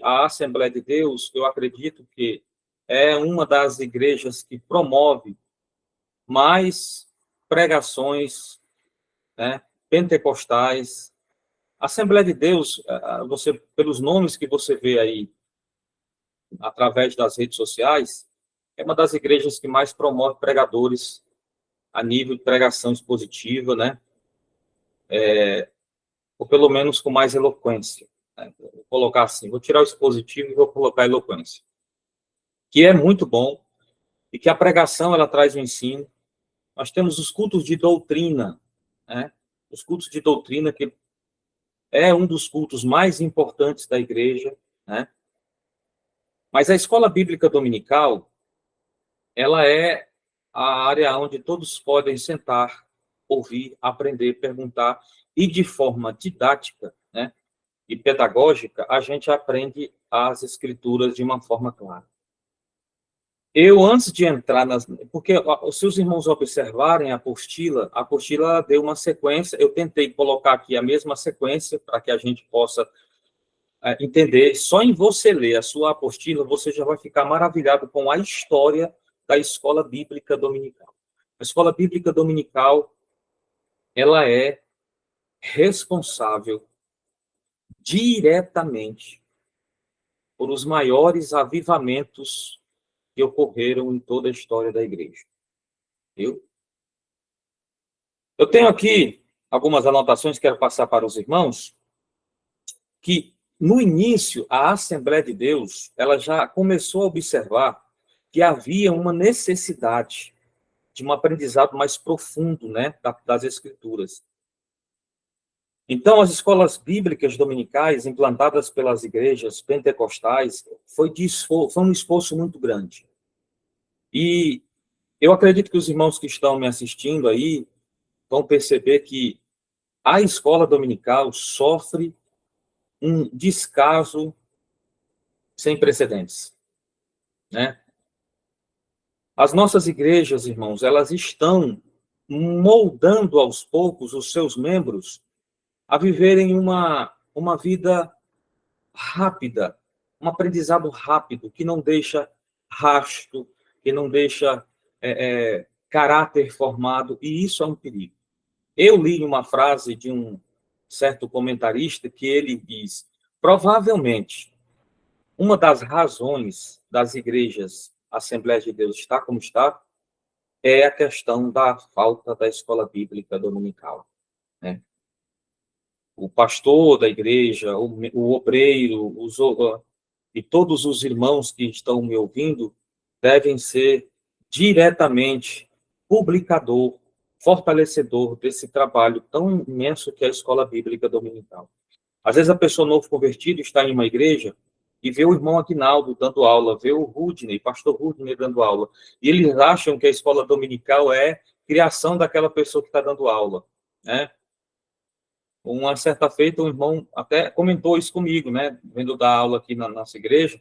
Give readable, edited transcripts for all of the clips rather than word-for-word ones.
a Assembleia de Deus, eu acredito que é uma das igrejas que promove mais pregações, né, pentecostais. A Assembleia de Deus, você, pelos nomes que você vê aí através das redes sociais, é uma das igrejas que mais promove pregadores a nível de pregação expositiva, né? Ou pelo menos com mais eloquência, né? Vou colocar assim, vou tirar o expositivo e vou colocar a eloquência, que é muito bom, e que a pregação, ela traz o ensino. Nós temos os cultos de doutrina, né? Os cultos de doutrina, que é um dos cultos mais importantes da igreja, né? Mas a escola bíblica dominical, ela é a área onde todos podem sentar, ouvir, aprender, perguntar, e de forma didática, né, e pedagógica, a gente aprende as escrituras de uma forma clara. Eu, antes de entrar nas... Porque se os irmãos observarem a apostila deu uma sequência, eu tentei colocar aqui a mesma sequência para que a gente possa entender. Só em você ler a sua apostila, você já vai ficar maravilhado com a história da escola bíblica dominical. A escola bíblica dominical, ela é responsável diretamente por os maiores avivamentos que ocorreram em toda a história da igreja. Viu? Eu tenho aqui algumas anotações que quero passar para os irmãos, que no início a Assembleia de Deus, ela já começou a observar que havia uma necessidade de um aprendizado mais profundo, né, das Escrituras. Então, as escolas bíblicas dominicais implantadas pelas igrejas pentecostais foi um esforço muito grande. E eu acredito que os irmãos que estão me assistindo aí vão perceber que a escola dominical sofre um descaso sem precedentes, né? As nossas igrejas, irmãos, elas estão moldando aos poucos os seus membros a viverem uma vida rápida, um aprendizado rápido, que não deixa rastro, que não deixa caráter formado, e isso é um perigo. Eu li uma frase de um certo comentarista que ele diz: provavelmente, uma das razões das igrejas Assembleias de Deus estar como está é a questão da falta da escola bíblica dominical, né? O pastor da igreja, o obreiro, e todos os irmãos que estão me ouvindo devem ser diretamente publicador, fortalecedor desse trabalho tão imenso que é a escola bíblica dominical. Às vezes a pessoa novo convertida está em uma igreja e vê o irmão Aguinaldo dando aula, vê o Rudney, pastor Rudney dando aula, e eles acham que a escola dominical é criação daquela pessoa que está dando aula, né? Uma certa feita, um irmão até comentou isso comigo, né, vendo dar aula aqui na nossa igreja.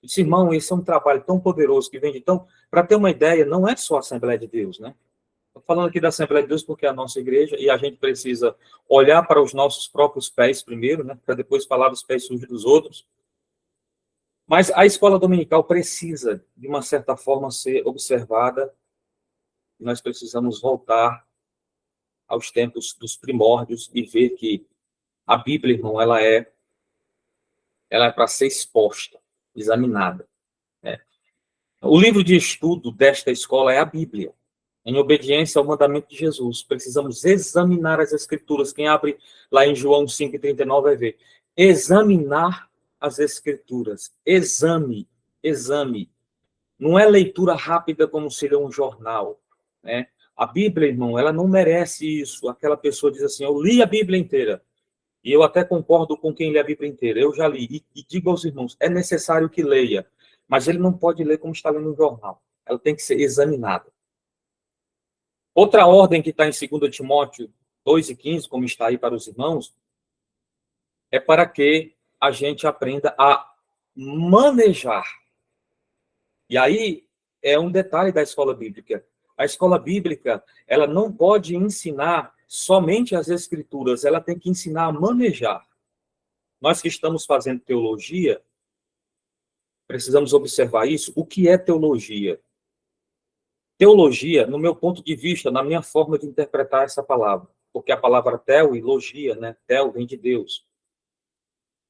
Disse: irmão, esse é um trabalho tão poderoso que vem de tão... Para ter uma ideia, não é só a Assembleia de Deus, né? Estou falando aqui da Assembleia de Deus porque é a nossa igreja e a gente precisa olhar para os nossos próprios pés primeiro, né, para depois falar dos pés sujos dos outros. Mas a escola dominical precisa, de uma certa forma, ser observada. Nós precisamos voltar aos tempos dos primórdios e ver que a Bíblia, irmão, ela é para ser exposta, examinada, né? O livro de estudo desta escola é a Bíblia, em obediência ao mandamento de Jesus. Precisamos examinar as Escrituras. Quem abre lá em João 5,39 vai ver. Examinar as Escrituras. Exame. Não é leitura rápida como seria um jornal, né? A Bíblia, irmão, ela não merece isso. Aquela pessoa diz assim: eu li a Bíblia inteira. E eu até concordo com quem lê a Bíblia inteira. Eu já li. E digo aos irmãos, é necessário que leia. Mas ele não pode ler como está lendo um jornal. Ela tem que ser examinada. Outra ordem que está em 2 Timóteo 2,15, como está aí para os irmãos, é para que a gente aprenda a manejar. E aí é um detalhe da escola bíblica. A escola bíblica, ela não pode ensinar somente as Escrituras, ela tem que ensinar a manejar. Nós que estamos fazendo teologia, precisamos observar isso. O que é teologia? Teologia, no meu ponto de vista, na minha forma de interpretar essa palavra, porque a palavra teo e logia, né? Teo vem de Deus.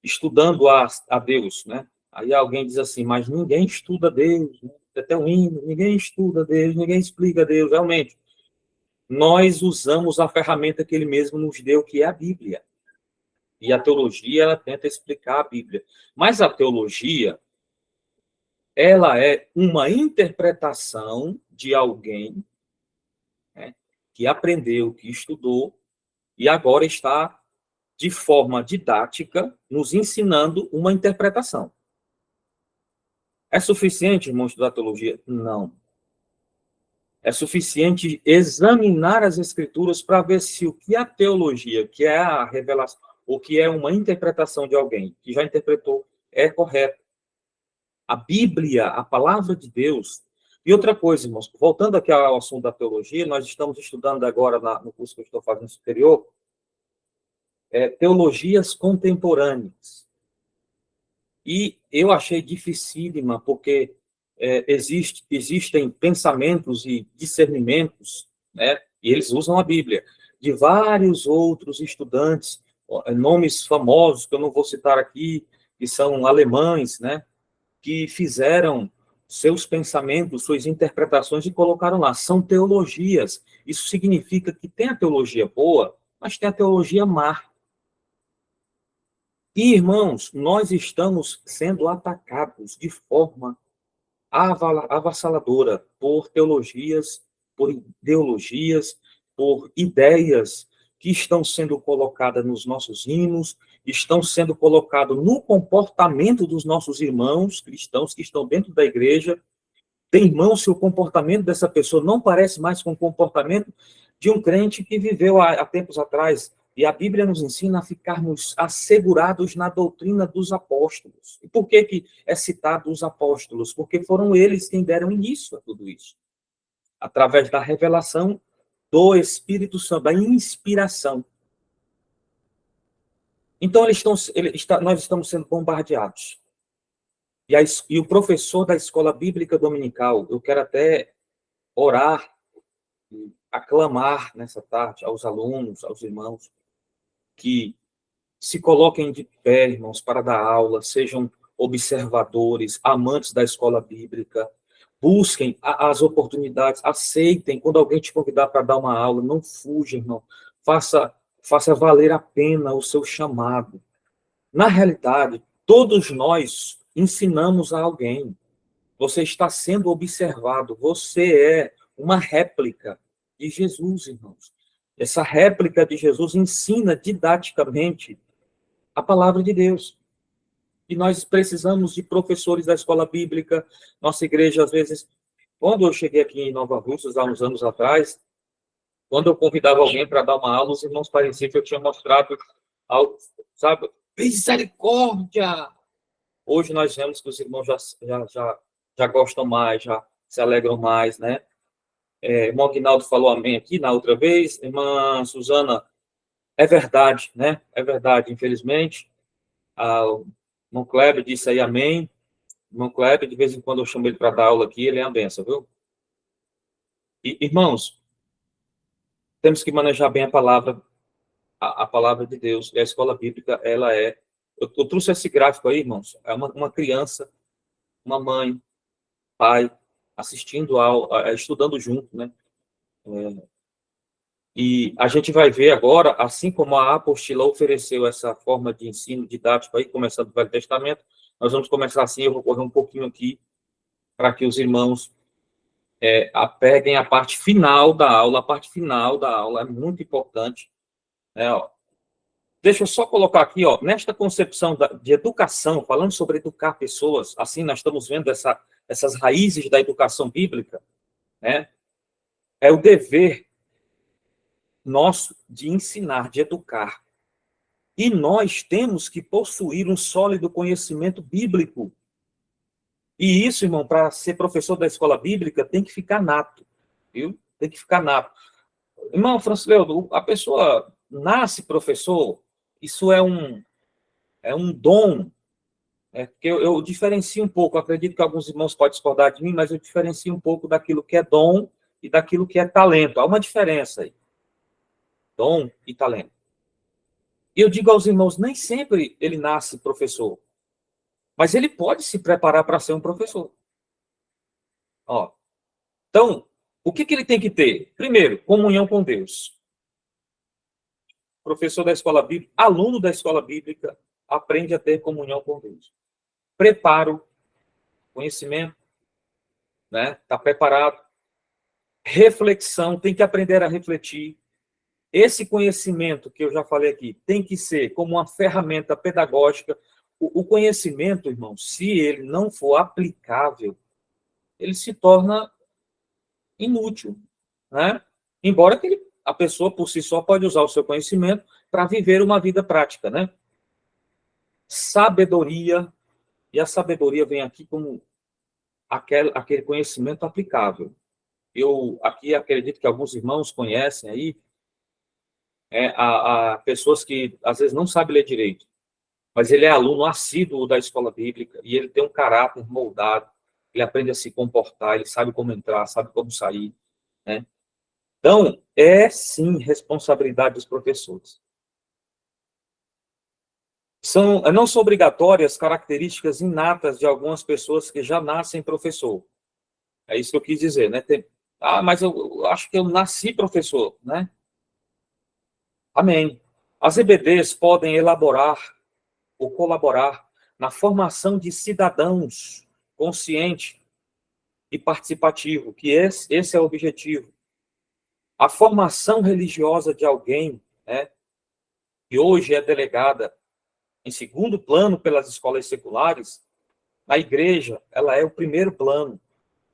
Estudando a Deus, né? Aí alguém diz assim, mas ninguém estuda Deus, né? É até um hino, ninguém estuda Deus, ninguém explica Deus. Realmente, nós usamos a ferramenta que ele mesmo nos deu, que é a Bíblia. E a teologia, ela tenta explicar a Bíblia. Mas a teologia, ela é uma interpretação de alguém, né, que aprendeu, que estudou, e agora está, de forma didática, nos ensinando uma interpretação. É suficiente, irmãos, estudar teologia? Não. É suficiente examinar as escrituras para ver se o que a teologia, que é a revelação, o que é uma interpretação de alguém que já interpretou, é correto. A Bíblia, a palavra de Deus. E outra coisa, irmãos, voltando aqui ao assunto da teologia, nós estamos estudando agora no curso que eu estou fazendo superior, teologias contemporâneas. E eu achei dificílima, porque existem pensamentos e discernimentos, né, e eles usam a Bíblia, de vários outros estudantes, nomes famosos, que eu não vou citar aqui, que são alemães, né, que fizeram seus pensamentos, suas interpretações e colocaram lá. São teologias. Isso significa que tem a teologia boa, mas tem a teologia má. E, irmãos, nós estamos sendo atacados de forma avassaladora por teologias, por ideologias, por ideias que estão sendo colocadas nos nossos hinos, estão sendo colocadas no comportamento dos nossos irmãos cristãos que estão dentro da igreja. Tem irmão, se o comportamento dessa pessoa não parece mais com o comportamento de um crente que viveu há tempos atrás. E a Bíblia nos ensina a ficarmos assegurados na doutrina dos apóstolos. E por que é citado os apóstolos? Porque foram eles quem deram início a tudo isso. Através da revelação do Espírito Santo, da inspiração. Então, nós estamos sendo bombardeados. E o professor da escola bíblica dominical, eu quero até orar, aclamar nessa tarde aos alunos, aos irmãos, que se coloquem de pé, irmãos, para dar aula, sejam observadores, amantes da escola bíblica, busquem as oportunidades, aceitem quando alguém te convidar para dar uma aula, não fuja, irmão, faça valer a pena o seu chamado. Na realidade, todos nós ensinamos a alguém. Você está sendo observado, você é uma réplica de Jesus, irmãos. Essa réplica de Jesus ensina didaticamente a palavra de Deus. E nós precisamos de professores da escola bíblica. Nossa igreja, às vezes, quando eu cheguei aqui em Nova Russas, há uns anos atrás, quando eu convidava alguém para dar uma aula, os irmãos pareciam que eu tinha mostrado algo, sabe? Misericórdia! Hoje nós vemos que os irmãos já gostam mais, já se alegram mais, né? O irmão Aguinaldo falou amém aqui na outra vez. Irmã Suzana, é verdade, né? É verdade, infelizmente. O irmão Kleber disse aí amém. O irmão Kleber, de vez em quando eu chamo ele para dar aula aqui, ele é uma benção, viu? E, irmãos, temos que manejar bem a palavra de Deus. E a escola bíblica, ela é... Eu trouxe esse gráfico aí, irmãos. É uma criança, uma mãe, pai, assistindo estudando junto, né? E a gente vai ver agora, assim como a apostila ofereceu essa forma de ensino didático aí, começando do Velho Testamento, nós vamos começar assim, eu vou correr um pouquinho aqui, para que os irmãos peguem a parte final da aula. A parte final da aula é muito importante, né? Ó, deixa eu só colocar aqui, ó, nesta concepção de educação, falando sobre educar pessoas, assim nós estamos vendo essas raízes da educação bíblica, né? É o dever nosso de ensinar, de educar. E nós temos que possuir um sólido conhecimento bíblico. E isso, irmão, para ser professor da escola bíblica, tem que ficar nato, viu? Tem que ficar nato. Irmão Francileudo, a pessoa nasce professor, isso é um dom, Porque eu diferencio um pouco, acredito que alguns irmãos podem discordar de mim, mas eu diferencio um pouco daquilo que é dom e daquilo que é talento. Há uma diferença aí. Dom e talento. E eu digo aos irmãos, nem sempre ele nasce professor, mas ele pode se preparar para ser um professor. Ó. Então, o que ele tem que ter? Primeiro, comunhão com Deus. Professor da escola bíblica, aluno da escola bíblica, aprende a ter comunhão com Deus. Preparo, conhecimento, né? Está preparado. Reflexão, tem que aprender a refletir. Esse conhecimento que eu já falei aqui tem que ser como uma ferramenta pedagógica. O conhecimento, irmão, se ele não for aplicável, ele se torna inútil, né? Embora que a pessoa por si só pode usar o seu conhecimento para viver uma vida prática, né? Sabedoria, e a sabedoria vem aqui como aquele conhecimento aplicável. Eu aqui acredito que alguns irmãos conhecem aí a pessoas que às vezes não sabem ler direito, mas ele é aluno assíduo da escola bíblica e ele tem um caráter moldado, ele aprende a se comportar, ele sabe como entrar, sabe como sair, né? Então, é sim responsabilidade dos professores. Não são obrigatórias características inatas de algumas pessoas que já nascem professor. É isso que eu quis dizer, né? Mas eu acho que eu nasci professor, né? Amém. As EBDs podem elaborar ou colaborar na formação de cidadãos consciente e participativo, que esse é o objetivo. A formação religiosa de alguém, né, que hoje é delegada em segundo plano pelas escolas seculares, a igreja, ela é o primeiro plano.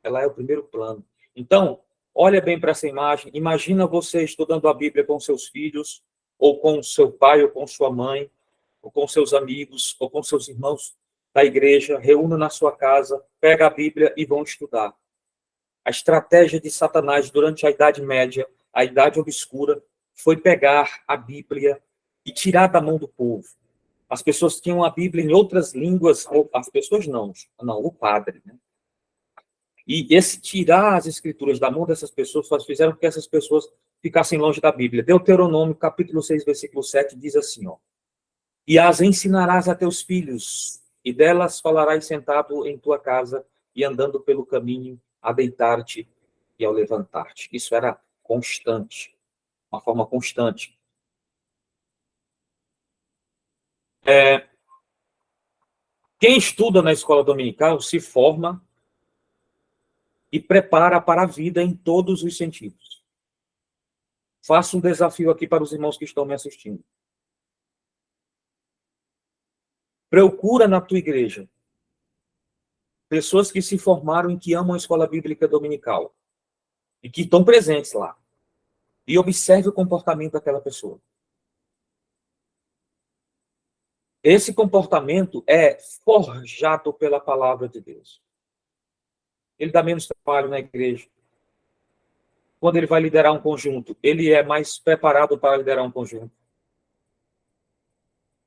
Ela é o primeiro plano. Então, olha bem para essa imagem. Imagina você estudando a Bíblia com seus filhos, ou com seu pai, ou com sua mãe, ou com seus amigos, ou com seus irmãos da igreja, reúna na sua casa, pega a Bíblia e vão estudar. A estratégia de Satanás durante a Idade Média, a Idade Obscura, foi pegar a Bíblia e tirar da mão do povo. As pessoas tinham a Bíblia em outras línguas, as pessoas não, o padre, né? E esse tirar as escrituras da mão dessas pessoas fizeram com que essas pessoas ficassem longe da Bíblia. Deuteronômio, capítulo 6, versículo 7, diz assim, ó: e as ensinarás a teus filhos, e delas falarás sentado em tua casa e andando pelo caminho, a deitar-te e ao levantar-te. Isso era constante, uma forma constante. Quem estuda na escola dominical se forma e prepara para a vida em todos os sentidos. Faço um desafio aqui para os irmãos que estão me assistindo. Procura na tua igreja pessoas que se formaram e que amam a escola bíblica dominical e que estão presentes lá. E observe o comportamento daquela pessoa. Esse comportamento é forjado pela palavra de Deus. Ele dá menos trabalho na igreja. Quando ele vai liderar um conjunto, ele é mais preparado para liderar um conjunto.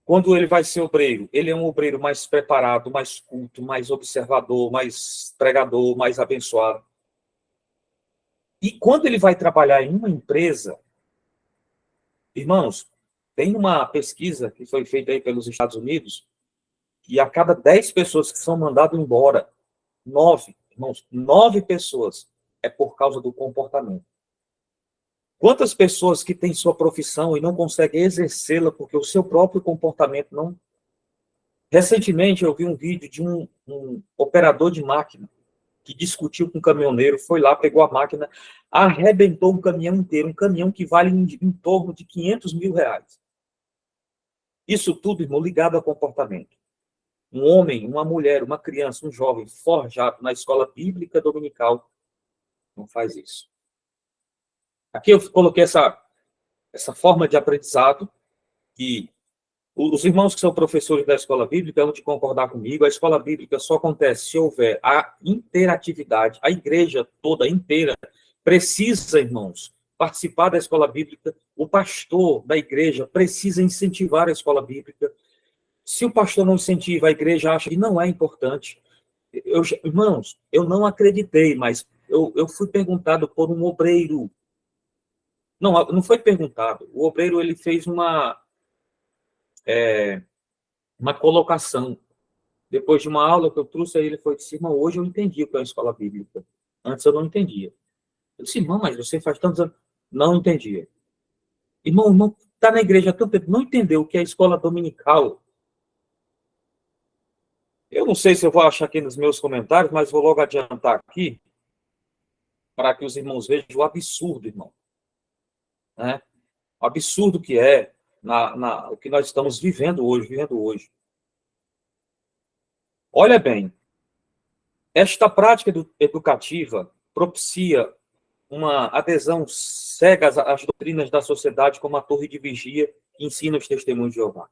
Quando ele vai ser obreiro, ele é um obreiro mais preparado, mais culto, mais observador, mais pregador, mais abençoado. E quando ele vai trabalhar em uma empresa, irmãos, tem uma pesquisa que foi feita aí pelos Estados Unidos, e a cada 10 pessoas que são mandadas embora, 9, irmãos, 9 pessoas é por causa do comportamento. Quantas pessoas que têm sua profissão e não conseguem exercê-la porque o seu próprio comportamento não... Recentemente eu vi um vídeo de um operador de máquina que discutiu com um caminhoneiro, foi lá, pegou a máquina, arrebentou um caminhão inteiro, um caminhão que vale em torno de 500 mil reais. Isso tudo, irmão, ligado ao comportamento. Um homem, uma mulher, uma criança, um jovem forjado na escola bíblica dominical não faz isso. Aqui eu coloquei essa forma de aprendizado que os irmãos que são professores da escola bíblica vão te concordar comigo. A escola bíblica só acontece se houver a interatividade. A igreja toda inteira precisa, irmãos, participar da escola bíblica. O pastor da igreja precisa incentivar a escola bíblica. Se o pastor não incentiva, a igreja acha que não é importante. Irmãos, eu não acreditei, mas eu fui perguntado por um obreiro. Não foi perguntado. O obreiro, ele fez uma colocação. Depois de uma aula que eu trouxe, aí ele foi disse, irmão, hoje eu entendi o que é uma escola bíblica. Antes eu não entendia. Eu disse, irmão, mas você faz tantos anos. Não entendia. Irmão, está na igreja há tanto tempo, não entendeu o que é escola dominical. Eu não sei se eu vou achar aqui nos meus comentários, mas vou logo adiantar aqui, para que os irmãos vejam o absurdo, irmão. Né? O absurdo que é o que nós estamos vivendo hoje. Olha bem, esta prática educativa propicia uma adesão cega às doutrinas da sociedade, como a torre de vigia que ensina os testemunhos de Jeová.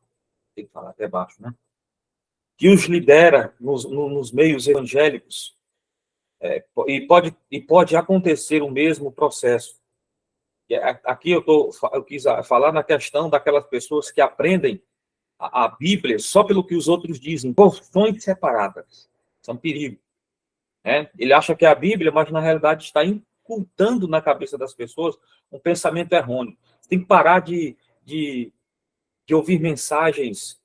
Tem que falar até baixo, né? Que os lidera nos meios evangélicos. E pode acontecer o mesmo processo. Aqui eu quis falar na questão daquelas pessoas que aprendem a Bíblia só pelo que os outros dizem, porções separadas. Isso é um perigo. Né? Ele acha que é a Bíblia, mas na realidade está incultando na cabeça das pessoas um pensamento errôneo. Você tem que parar de ouvir mensagens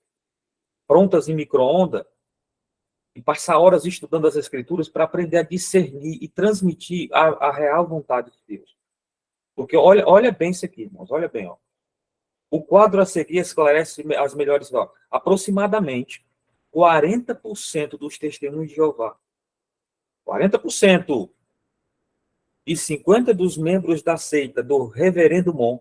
prontas em micro-ondas e passar horas estudando as Escrituras para aprender a discernir e transmitir a real vontade de Deus. Porque olha bem isso aqui, irmãos, olha bem. Ó. O quadro a seguir esclarece as melhores... Ó, aproximadamente 40% dos testemunhos de Jeová, 40%, e 50% dos membros da seita do Reverendo Mon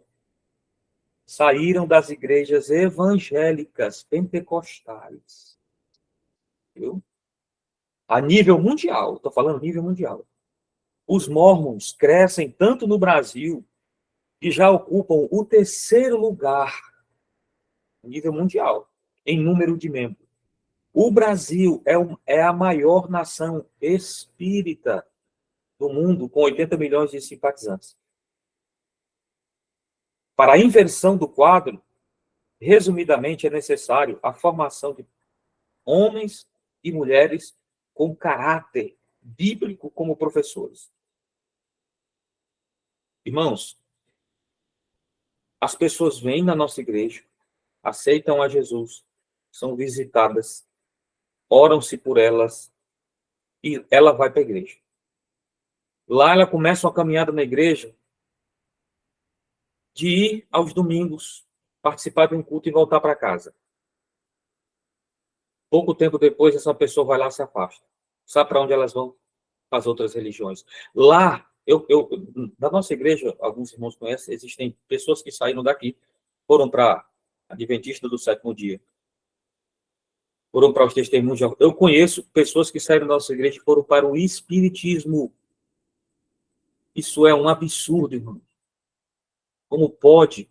saíram das igrejas evangélicas pentecostais. Viu? A nível mundial, estou falando nível mundial. Os mormons crescem tanto no Brasil que já ocupam o 3º lugar a nível mundial em número de membros. O Brasil é a maior nação espírita do mundo, com 80 milhões de simpatizantes. Para a inversão do quadro, resumidamente, é necessário a formação de homens e mulheres com caráter bíblico como professores. Irmãos, as pessoas vêm na nossa igreja, aceitam a Jesus, são visitadas, oram-se por elas e ela vai para a igreja. Lá ela começa uma caminhada na igreja de ir aos domingos, participar de um culto e voltar para casa. Pouco tempo depois, essa pessoa vai lá e se afasta. Sabe para onde elas vão? Para as outras religiões. Lá, da nossa igreja, alguns irmãos conhecem, existem pessoas que saíram daqui, foram para a Adventista do 7º dia, foram para os testemunhos. Eu conheço pessoas que saíram da nossa igreja e foram para o espiritismo. Isso é um absurdo, irmão. Como pode?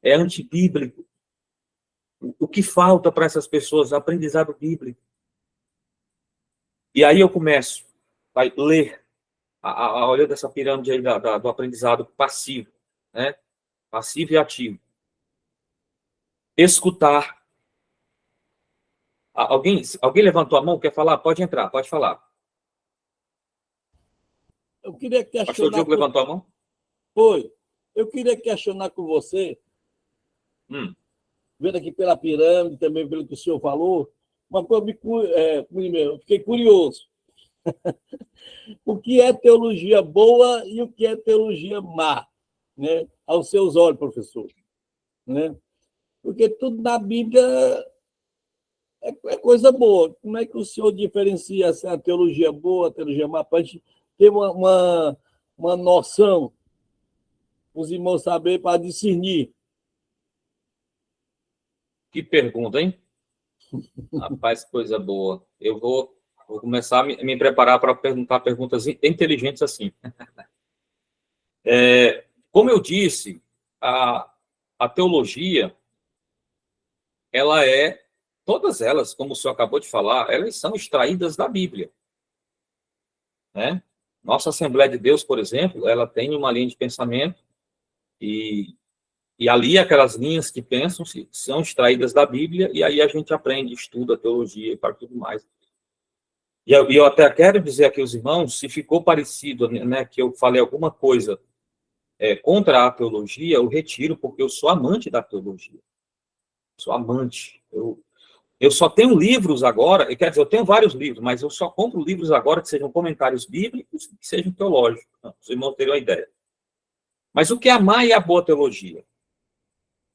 É antibíblico. O que falta para essas pessoas? Aprendizado bíblico. E aí eu começo a ler, olhar dessa pirâmide aí do aprendizado passivo, né? Passivo e ativo. Escutar. Alguém levantou a mão, quer falar? Pode entrar, pode falar. Eu queria questionar... Pastor Diogo levantou a mão? Foi. Eu queria questionar com você, vendo aqui pela pirâmide, também pelo que o senhor falou, uma coisa eu fiquei curioso. O que é teologia boa e o que é teologia má, né? Aos seus olhos, professor. Né? Porque tudo na Bíblia é coisa boa. Como é que o senhor diferencia a teologia boa, a teologia má, para a gente ter uma noção, os irmãos saberem, para discernir? Que pergunta, hein? Rapaz, coisa boa. Eu vou começar a me preparar para perguntar perguntas inteligentes assim. Como eu disse, a teologia, ela todas elas, como o senhor acabou de falar, elas são extraídas da Bíblia. Né? Nossa Assembleia de Deus, por exemplo, ela tem uma linha de pensamento e E ali, aquelas linhas que pensam são extraídas da Bíblia, e aí a gente aprende, estuda teologia e para tudo mais. E eu até quero dizer aqui aos irmãos, se ficou parecido, né, que eu falei alguma coisa contra a teologia, eu retiro, porque eu sou amante da teologia. Sou amante. Eu só tenho livros agora, quer dizer, eu tenho vários livros, mas eu só compro livros agora que sejam comentários bíblicos, que sejam teológicos. Os irmãos terem uma ideia. Mas o que é a má e a boa teologia?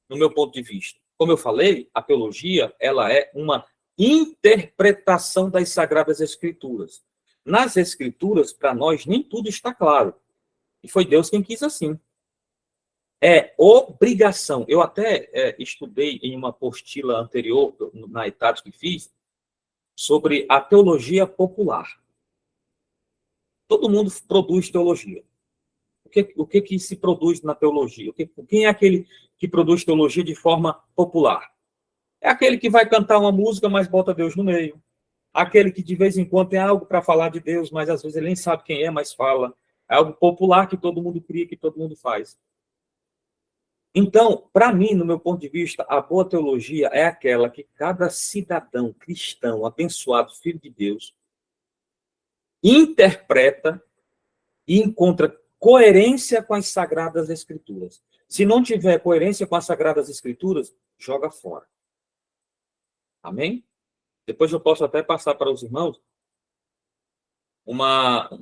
No meu ponto de vista. Como eu falei, a teologia, ela é uma interpretação das Sagradas Escrituras. Nas Escrituras, para nós, nem tudo está claro. E foi Deus quem quis assim. É obrigação. Eu até estudei em uma apostila anterior, na ETAD que fiz, sobre a teologia popular. Todo mundo produz teologia. O que se produz na teologia? Quem é aquele que produz teologia de forma popular? É aquele que vai cantar uma música, mas bota Deus no meio. Aquele que de vez em quando tem algo para falar de Deus, mas às vezes ele nem sabe quem é, mas fala. É algo popular que todo mundo cria, que todo mundo faz. Então, para mim, no meu ponto de vista, a boa teologia é aquela que cada cidadão cristão, abençoado, filho de Deus, interpreta e encontra coerência com as Sagradas Escrituras. Se não tiver coerência com as Sagradas Escrituras, joga fora. Amém? Depois eu posso até passar para os irmãos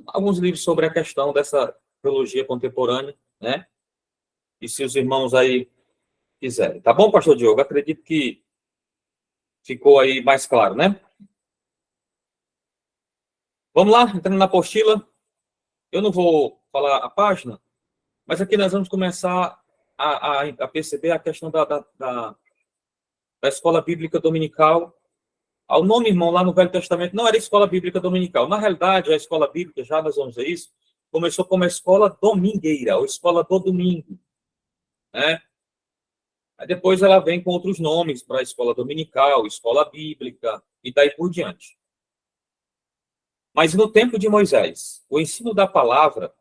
alguns livros sobre a questão dessa teologia contemporânea, né? E se os irmãos aí quiserem. Tá bom, pastor Diogo? Acredito que ficou aí mais claro, né? Vamos lá, entrando na apostila. Eu não vou falar a página, mas aqui nós vamos começar a perceber a questão da escola bíblica dominical. O nome, irmão, lá no Velho Testamento não era escola bíblica dominical. Na realidade, a escola bíblica, já nós vamos ver isso, começou como a escola domingueira, ou escola do domingo, né? Aí depois ela vem com outros nomes para a escola dominical, escola bíblica, e daí por diante. Mas no tempo de Moisés, o ensino da palavra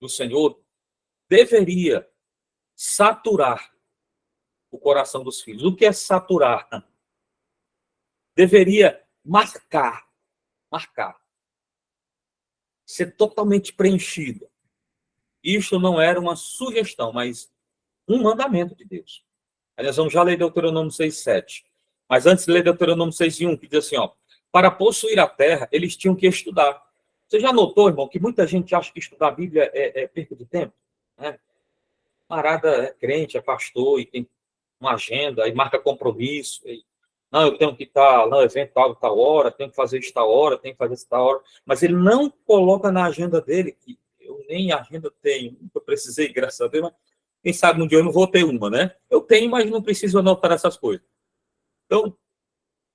do Senhor deveria saturar o coração dos filhos. O que é saturar? Deveria marcar, ser totalmente preenchido. Isso não era uma sugestão, mas um mandamento de Deus. Aí nós vamos já ler Deuteronômio 6:7. Mas antes de ler Deuteronômio 6:1, que diz assim, ó, para possuir a terra, eles tinham que estudar. Você já notou, irmão, que muita gente acha que estudar a Bíblia é perda de tempo? Né? Parada é crente, é pastor, e tem uma agenda, e marca compromisso. Não, eu tenho que estar no evento tal hora, tenho que fazer isso tal hora, tenho que fazer isso tal hora. Mas ele não coloca na agenda dele, que eu nem agenda tenho, eu precisei, graças a Deus, mas quem sabe um dia eu não vou ter uma, né? Eu tenho, mas não preciso anotar essas coisas. Então,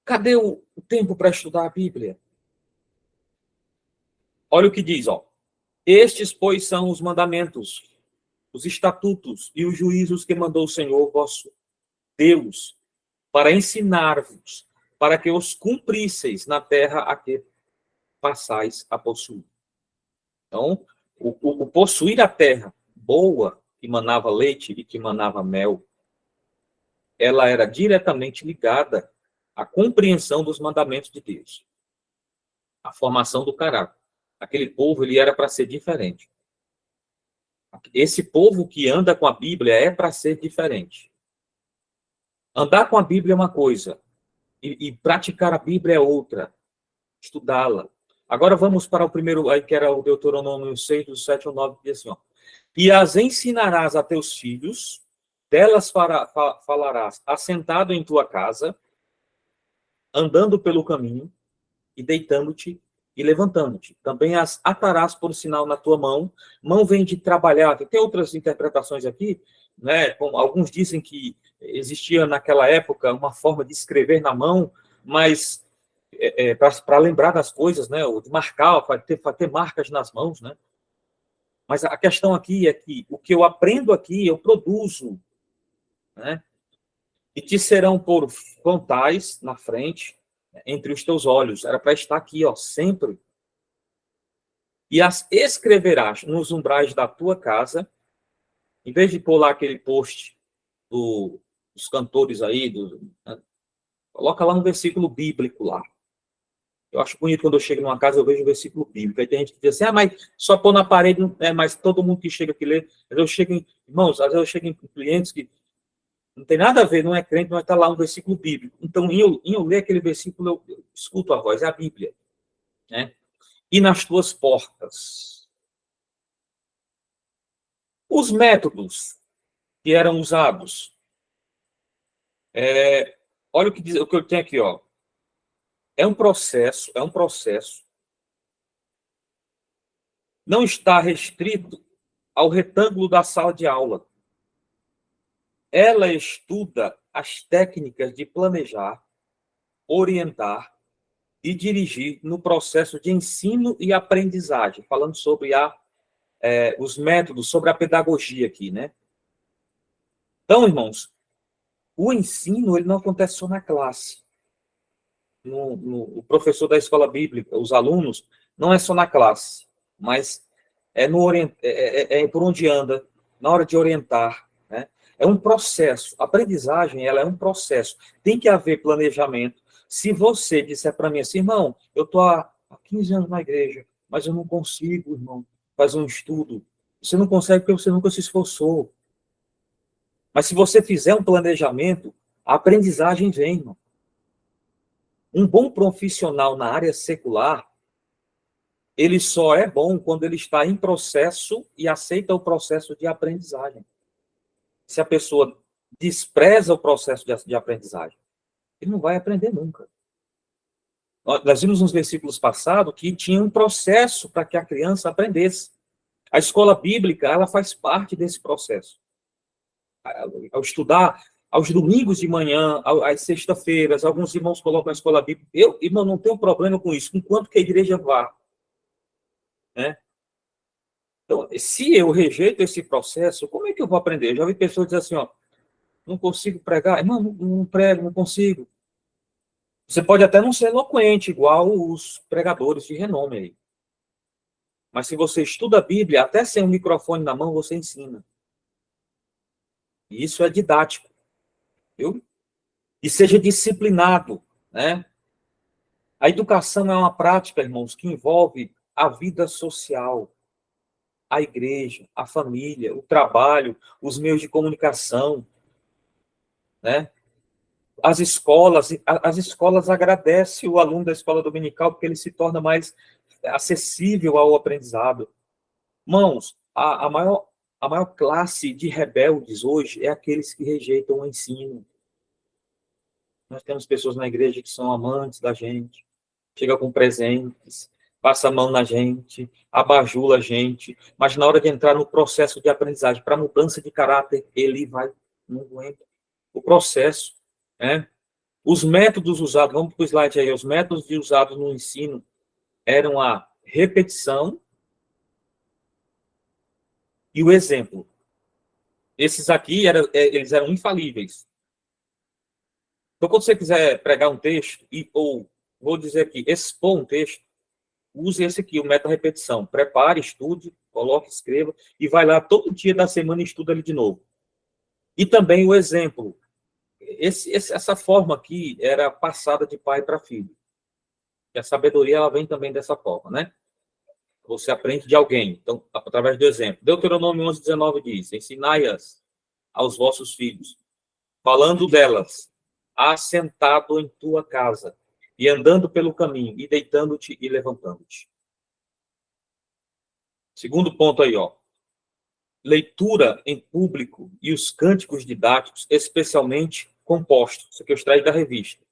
cadê o tempo para estudar a Bíblia? Olha o que diz, ó. Estes, pois, são os mandamentos, os estatutos e os juízos que mandou o Senhor vosso Deus, para ensinar-vos, para que os cumprisseis na terra a que passais a possuir. Então, o possuir a terra boa, que manava leite e que manava mel, ela era diretamente ligada à compreensão dos mandamentos de Deus, à formação do caráter. Aquele povo, ele era para ser diferente. Esse povo que anda com a Bíblia é para ser diferente. Andar com a Bíblia é uma coisa, e praticar a Bíblia é outra. Estudá-la. Agora vamos para o primeiro, aí que era o Deuteronômio 6, do 7 ao 9, que diz assim, ó. E as ensinarás a teus filhos, delas falarás assentado em tua casa, andando pelo caminho, e deitando-te e levantando-te. Também as atarás por sinal na tua mão. Mão vem de trabalhar. Tem outras interpretações aqui, né? Como alguns dizem que existia naquela época uma forma de escrever na mão, mas para lembrar das coisas, né? Ou de marcar, para ter marcas nas mãos, né? Mas a questão aqui é que o que eu aprendo aqui, eu produzo, né? E te serão por frontais na frente, entre os teus olhos. Era para estar aqui, ó, sempre. E as escreverás nos umbrais da tua casa Em vez de pôr lá aquele post dos cantores aí, né, coloca lá um versículo bíblico lá. Eu acho bonito quando eu chego numa casa, eu vejo um versículo bíblico. Aí tem gente que diz assim, mas só pôr na parede, mas todo mundo que chega aqui lê. Mas eu chego irmãos, às vezes eu chego em clientes que não tem nada a ver, não é crente, mas está lá um versículo bíblico. Então, em eu ler aquele versículo, eu escuto a voz, é a Bíblia. Né? E nas tuas portas. Os métodos que eram usados. Olha o que eu tenho aqui, ó. É um processo. Não está restrito ao retângulo da sala de aula. Ela estuda as técnicas de planejar, orientar e dirigir no processo de ensino e aprendizagem, falando sobre os métodos, sobre a pedagogia aqui, né? Então, irmãos, o ensino ele não acontece só na classe. O professor da escola bíblica, os alunos, não é só na classe, mas é por onde anda, na hora de orientar, né? É um processo. A aprendizagem, ela é um processo. Tem que haver planejamento. Se você disser para mim assim, irmão, eu estou há 15 anos na igreja, mas eu não consigo, irmão, fazer um estudo. Você não consegue porque você nunca se esforçou. Mas se você fizer um planejamento, a aprendizagem vem, irmão. Um bom profissional na área secular, ele só é bom quando ele está em processo e aceita o processo de aprendizagem. Se a pessoa despreza o processo de aprendizagem, ele não vai aprender nunca. Nós vimos nos versículos passados que tinha um processo para que a criança aprendesse. A escola bíblica, ela faz parte desse processo. Ao estudar, aos domingos de manhã, às sextas-feiras, alguns irmãos colocam a escola bíblica. Eu, irmão, não tenho problema com isso, enquanto que a igreja vá. Né? Então, se eu rejeito esse processo, como é que eu vou aprender? Eu já vi pessoas dizer assim, ó, não consigo pregar. Irmão, não prego, não consigo. Você pode até não ser eloquente, igual os pregadores de renome aí. Mas se você estuda a Bíblia, até sem um microfone na mão, você ensina. E isso é didático. Viu? E seja disciplinado, né? A educação é uma prática, irmãos, que envolve a vida social, a igreja, a família, o trabalho, os meios de comunicação, né? As escolas agradecem o aluno da escola dominical porque ele se torna mais acessível ao aprendizado. Irmãos, a maior classe de rebeldes hoje é aqueles que rejeitam o ensino. Nós temos pessoas na igreja que são amantes da gente, chega com presentes, passa a mão na gente, abajula a gente, mas na hora de entrar no processo de aprendizagem, para mudança de caráter, ele não aguenta. O processo, né? Os métodos usados, vamos para o slide aí, os métodos usados no ensino eram a repetição e o exemplo. Esses aqui, eles eram infalíveis. Então, quando você quiser pregar um texto, ou, vou dizer aqui, expor um texto, use esse aqui, o método repetição. Prepare, estude, coloque, escreva, e vai lá todo dia da semana e estuda ele de novo. E também o exemplo. Essa forma aqui era passada de pai para filho. E a sabedoria, ela vem também dessa forma, né? Você aprende de alguém, então, através do exemplo. Deuteronômio 11:19 diz, ensinai-as aos vossos filhos, falando delas, assentado em tua casa, e andando pelo caminho, e deitando-te e levantando-te. Segundo ponto aí, ó. Leitura em público e os cânticos didáticos, especialmente compostos. Isso aqui eu extraí da revista.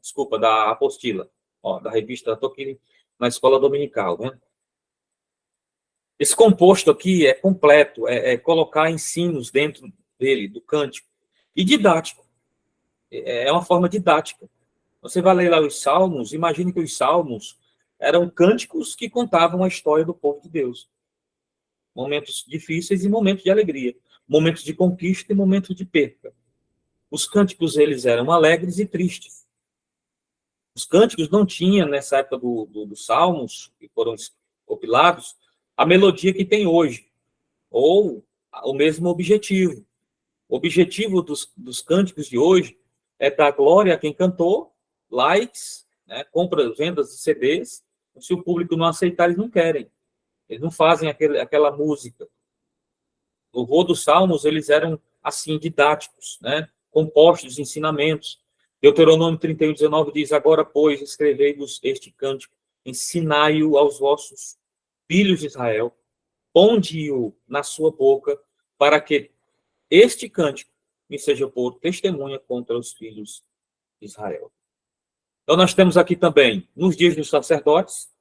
Desculpa, da apostila. Ó, da revista, estou aqui na escola dominical, né? Esse composto aqui é completo, é colocar ensinos dentro dele, do cântico. E didático. É uma forma didática. Você vai ler lá os Salmos, imagine que os Salmos eram cânticos que contavam a história do povo de Deus. Momentos difíceis e momentos de alegria. Momentos de conquista e momentos de perda. Os cânticos, eles eram alegres e tristes. Os cânticos não tinham, nessa época dos Salmos, que foram compilados, a melodia que tem hoje. Ou o mesmo objetivo. O objetivo dos cânticos de hoje é dar glória a quem cantou, likes, né, compra, vendas de CDs. Se o público não aceitar, eles não querem. Eles não fazem aquela música. O louvor dos salmos, eles eram, assim, didáticos, né, compostos de ensinamentos. Deuteronômio 31:19 diz: agora, pois, escrevei-vos este cântico, ensinai-o aos vossos filhos de Israel, ponde-o na sua boca, para que este cântico me seja por testemunha contra os filhos de Israel. Então, nós temos aqui também, nos dias dos sacerdotes.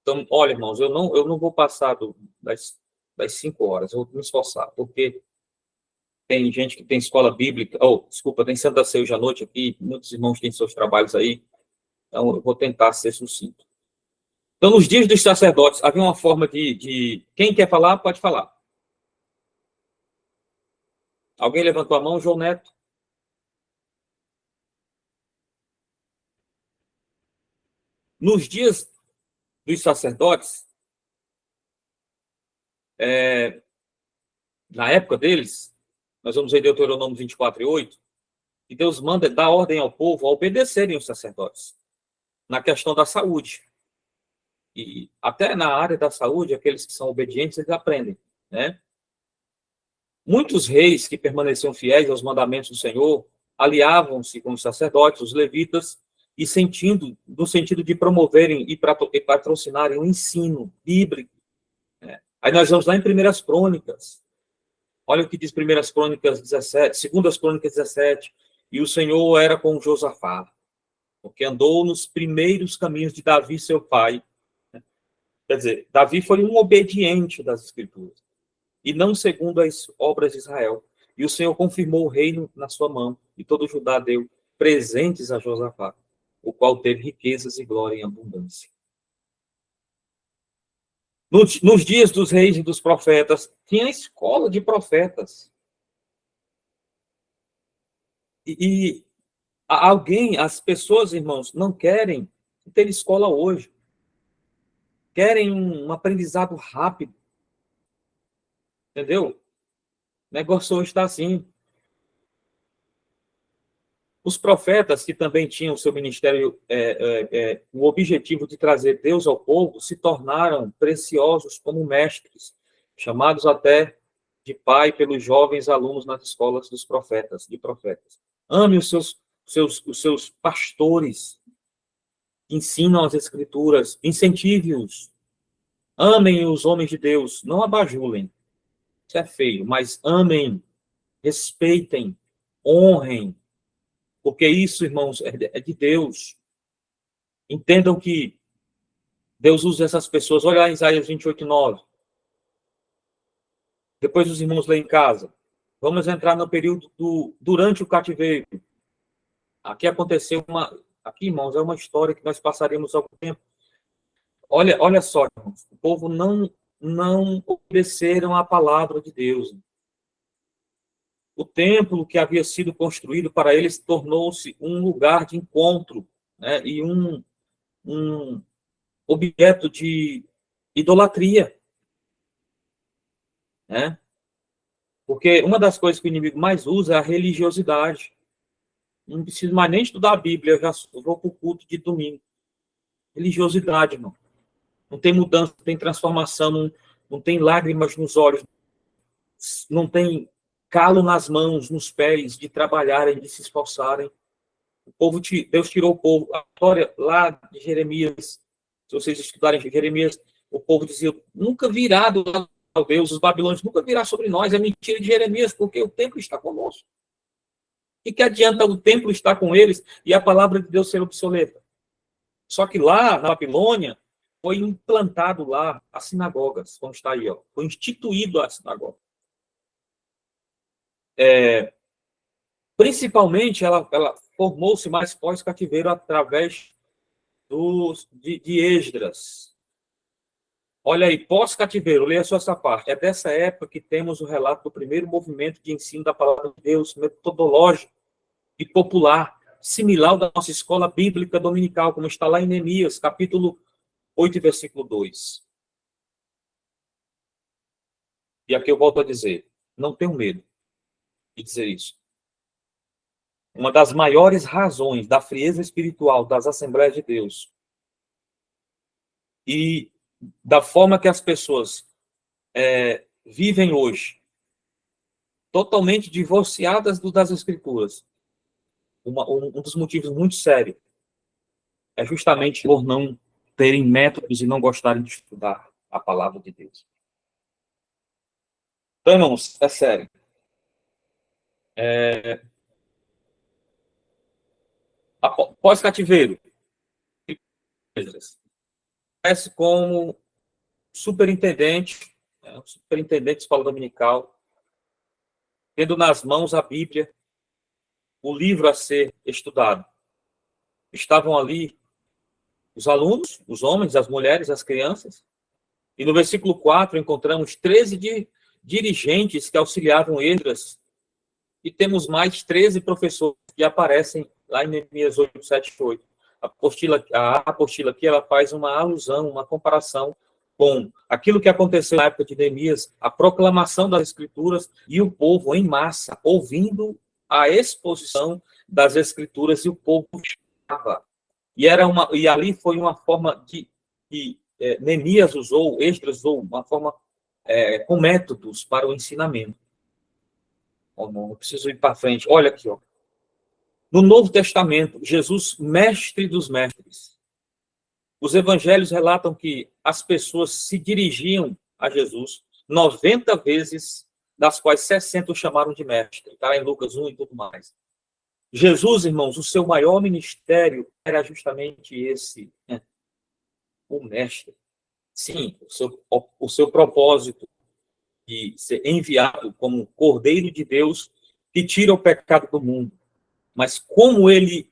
Então, olha, irmãos, eu não vou passar das 5 horas, eu vou me esforçar, porque tem gente que tem escola bíblica, desculpa, tem Santa Ceia hoje à noite aqui, muitos irmãos têm seus trabalhos aí, então eu vou tentar ser sucinto. Então, nos dias dos sacerdotes, havia uma forma de... Quem quer falar, pode falar. Alguém levantou a mão? João Neto. Nos dias dos sacerdotes, na época deles, nós vamos ver Deuteronômio 24:8, e Deus manda dar ordem ao povo a obedecerem os sacerdotes na questão da saúde. E até na área da saúde, aqueles que são obedientes, eles aprendem, né? Muitos reis que permaneciam fiéis aos mandamentos do Senhor aliavam-se com os sacerdotes, os levitas, e no sentido de promoverem e patrocinarem o ensino bíblico, né? Aí nós vamos lá em 1 Crônicas. Olha o que diz 1 Crônicas 17, 2 Crônicas 17. E o Senhor era com Josafá, porque andou nos primeiros caminhos de Davi, seu pai. Quer dizer, Davi foi um obediente das Escrituras, e não segundo as obras de Israel. E o Senhor confirmou o reino na sua mão, e todo Judá deu presentes a Josafá, o qual teve riquezas e glória em abundância. Nos dias dos reis e dos profetas, tinha a escola de profetas. E as pessoas, irmãos, não querem ter escola hoje. Querem um aprendizado rápido. Entendeu? O negócio hoje está assim. Os profetas, que também tinham o seu ministério, o objetivo de trazer Deus ao povo, se tornaram preciosos como mestres, chamados até de pai pelos jovens alunos nas escolas dos profetas, de profetas. Ame os seus pastores, ensinam as escrituras, incentive-os. Amem os homens de Deus, não abajulem. Isso é feio, mas amem, respeitem, honrem, porque isso, irmãos, é de Deus. Entendam que Deus usa essas pessoas. Olha lá em Isaías 28:9. Depois os irmãos leem em casa. Vamos entrar no período durante o cativeiro. Aqui aconteceu Aqui, irmãos, é uma história que nós passaremos algum tempo. Olha só, irmãos, o povo não obedeceram à palavra de Deus. O templo que havia sido construído para eles tornou-se um lugar de encontro, né, e um objeto de idolatria, né? Porque uma das coisas que o inimigo mais usa é a religiosidade. Não preciso mais nem estudar a Bíblia, eu já vou para o culto de domingo. Religiosidade, irmão. Não tem mudança, não tem transformação, não tem lágrimas nos olhos, não tem calo nas mãos, nos pés, de trabalharem, de se esforçarem. Deus tirou o povo. A história lá de Jeremias, se vocês estudarem Jeremias, o povo dizia, nunca virá do lado de Deus, os babilônios nunca virá sobre nós. É mentira de Jeremias, porque o templo está conosco. E que adianta o templo estar com eles e a palavra de Deus ser obsoleta? Só que lá, na Babilônia, foi implantado lá as sinagogas, como está aí, ó. Foi instituído a sinagoga. Principalmente, ela formou-se mais pós-cativeiro através de Esdras. Olha aí, pós-cativeiro, leia só essa parte. É dessa época que temos o relato do primeiro movimento de ensino da palavra de Deus, metodológico e popular, similar ao da nossa escola bíblica dominical, como está lá em Neemias, capítulo 8, versículo 2. E aqui eu volto a dizer, não tenho medo de dizer isso. Uma das maiores razões da frieza espiritual das Assembleias de Deus e da forma que as pessoas vivem hoje, totalmente divorciadas das Escrituras, um dos motivos muito sérios é justamente por não terem métodos e não gostarem de estudar a palavra de Deus. Então, irmãos, é sério. Pós-cativeiro, parece como superintendente, um superintendente de escola dominical, tendo nas mãos a Bíblia, o livro a ser estudado. Estavam ali os alunos, os homens, as mulheres, as crianças, e no versículo 4 encontramos 13 dirigentes que auxiliavam Esdras, e temos mais 13 professores que aparecem lá em Neemias 8, 7 e 8. A apostila aqui ela faz uma alusão, uma comparação com aquilo que aconteceu na época de Neemias, a proclamação das Escrituras e o povo em massa, ouvindo a exposição das Escrituras, e o povo estava. E ali foi uma forma que Neemias usou, Esdras usou, uma forma com métodos para o ensinamento. Não preciso ir para frente. Olha aqui, ó. No Novo Testamento, Jesus, mestre dos mestres. Os evangelhos relatam que as pessoas se dirigiam a Jesus 90 vezes, das quais 60 o chamaram de mestre. Está em Lucas 1 e tudo mais. Jesus, irmãos, o seu maior ministério era justamente esse, o mestre. Sim, o seu propósito de ser enviado como Cordeiro de Deus que tira o pecado do mundo. Mas como ele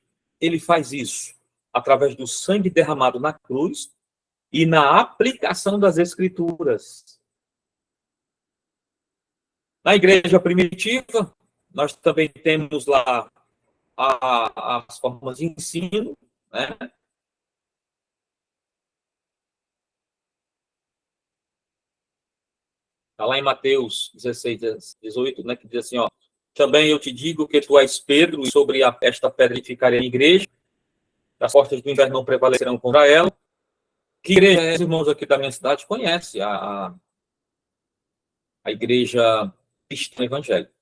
faz isso? Através do sangue derramado na cruz e na aplicação das Escrituras. Na igreja primitiva, nós também temos lá as formas de ensino, né? Está lá em Mateus 16, 18, né, que diz assim, ó, também eu te digo que tu és Pedro, e sobre esta pedra edificarei a igreja, as portas do inferno não prevalecerão contra ela. Que igreja, os irmãos aqui da minha cidade conhecem a igreja cristã evangélica.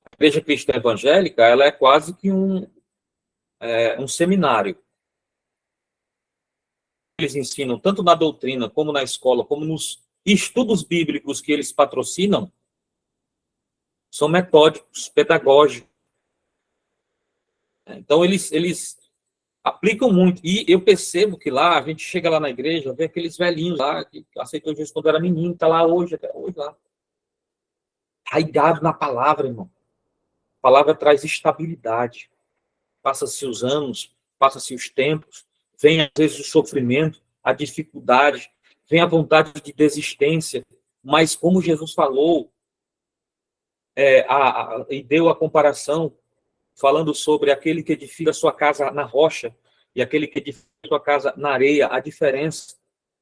A igreja cristã evangélica, ela é quase que um seminário. Eles ensinam, tanto na doutrina, como na escola, como nos estudos bíblicos que eles patrocinam, são metódicos, pedagógicos. Então, eles aplicam muito. E eu percebo que lá, a gente chega lá na igreja, vê aqueles velhinhos lá, que aceitou Jesus quando era menino, está lá hoje, até hoje lá. Arraigado na palavra, irmão. A palavra traz estabilidade. Passa-se os anos, passa-se os tempos, vem às vezes o sofrimento, a dificuldade, vem a vontade de desistência, mas como Jesus falou, e deu a comparação, falando sobre aquele que edifica sua casa na rocha e aquele que edifica sua casa na areia, a diferença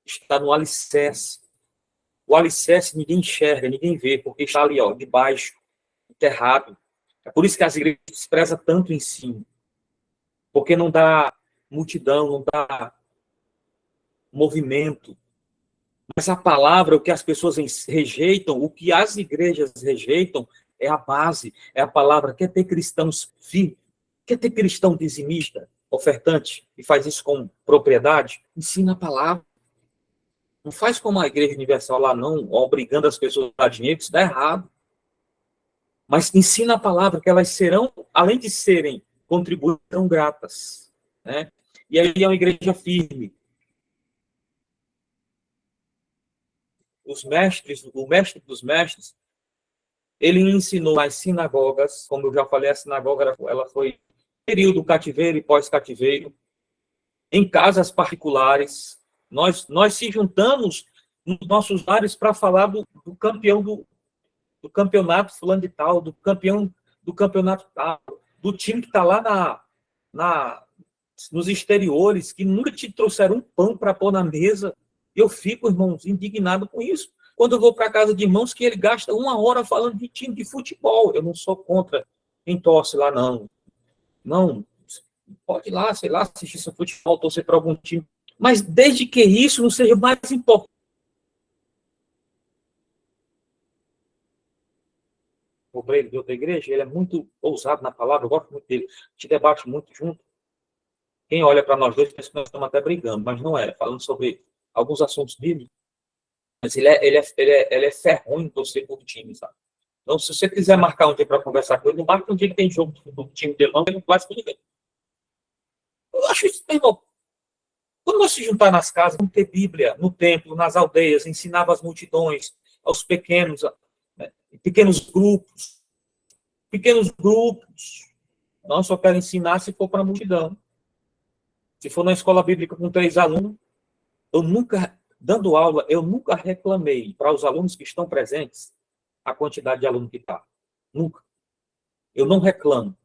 está no alicerce. O alicerce ninguém enxerga, ninguém vê, porque está ali, ó, debaixo, enterrado. É por isso que as igrejas desprezam tanto o ensino, porque não dá multidão, não dá movimento. Mas a palavra, o que as pessoas rejeitam, o que as igrejas rejeitam, é a base, é a palavra. Quer ter cristãos firmes? Quer ter cristão dizimista, ofertante, e faz isso com propriedade? Ensina a palavra. Não faz como a Igreja Universal lá, não, obrigando as pessoas a dar dinheiro, isso dá errado. Mas ensina a palavra, que elas serão, além de serem contribuintes, serão gratas. Né? E aí é uma igreja firme. O mestre dos mestres, ele ensinou nas sinagogas, como eu já falei, a sinagoga ela foi período cativeiro e pós-cativeiro, em casas particulares. Nós se juntamos nos nossos lares para falar do campeão do campeonato fulano de tal, do campeão do campeonato tal, do time que está lá nos exteriores, que nunca te trouxeram um pão para pôr na mesa. Eu fico, irmãos, indignado com isso. quando eu vou para a casa de irmãos que ele gasta 1 hora falando de time de futebol. Eu não sou contra quem torce lá, não. Não, pode ir lá, sei lá, assistir seu futebol, torcer para algum time. Mas desde que isso não seja mais importante. O obreiro de outra igreja, ele é muito ousado na palavra, eu gosto muito dele, te debate muito junto. Quem olha para nós dois pensa que nós estamos até brigando, mas não é, falando sobre alguns assuntos bíblicos. Mas ele é ferrão em torcer por time, sabe? Então, se você quiser marcar um dia para conversar com ele, não marca um dia que tem jogo do time dele, não, ele não faz com ninguém. Eu acho isso, meu irmão. Quando nós se juntar nas casas, vamos ter Bíblia no templo, nas aldeias, ensinava as multidões, aos pequenos, né, pequenos grupos. Pequenos grupos. Não só quero ensinar se for para a multidão. Se for na escola bíblica com 3 alunos, eu nunca, dando aula, eu nunca reclamei para os alunos que estão presentes a quantidade de aluno que está. Nunca. Eu não reclamo.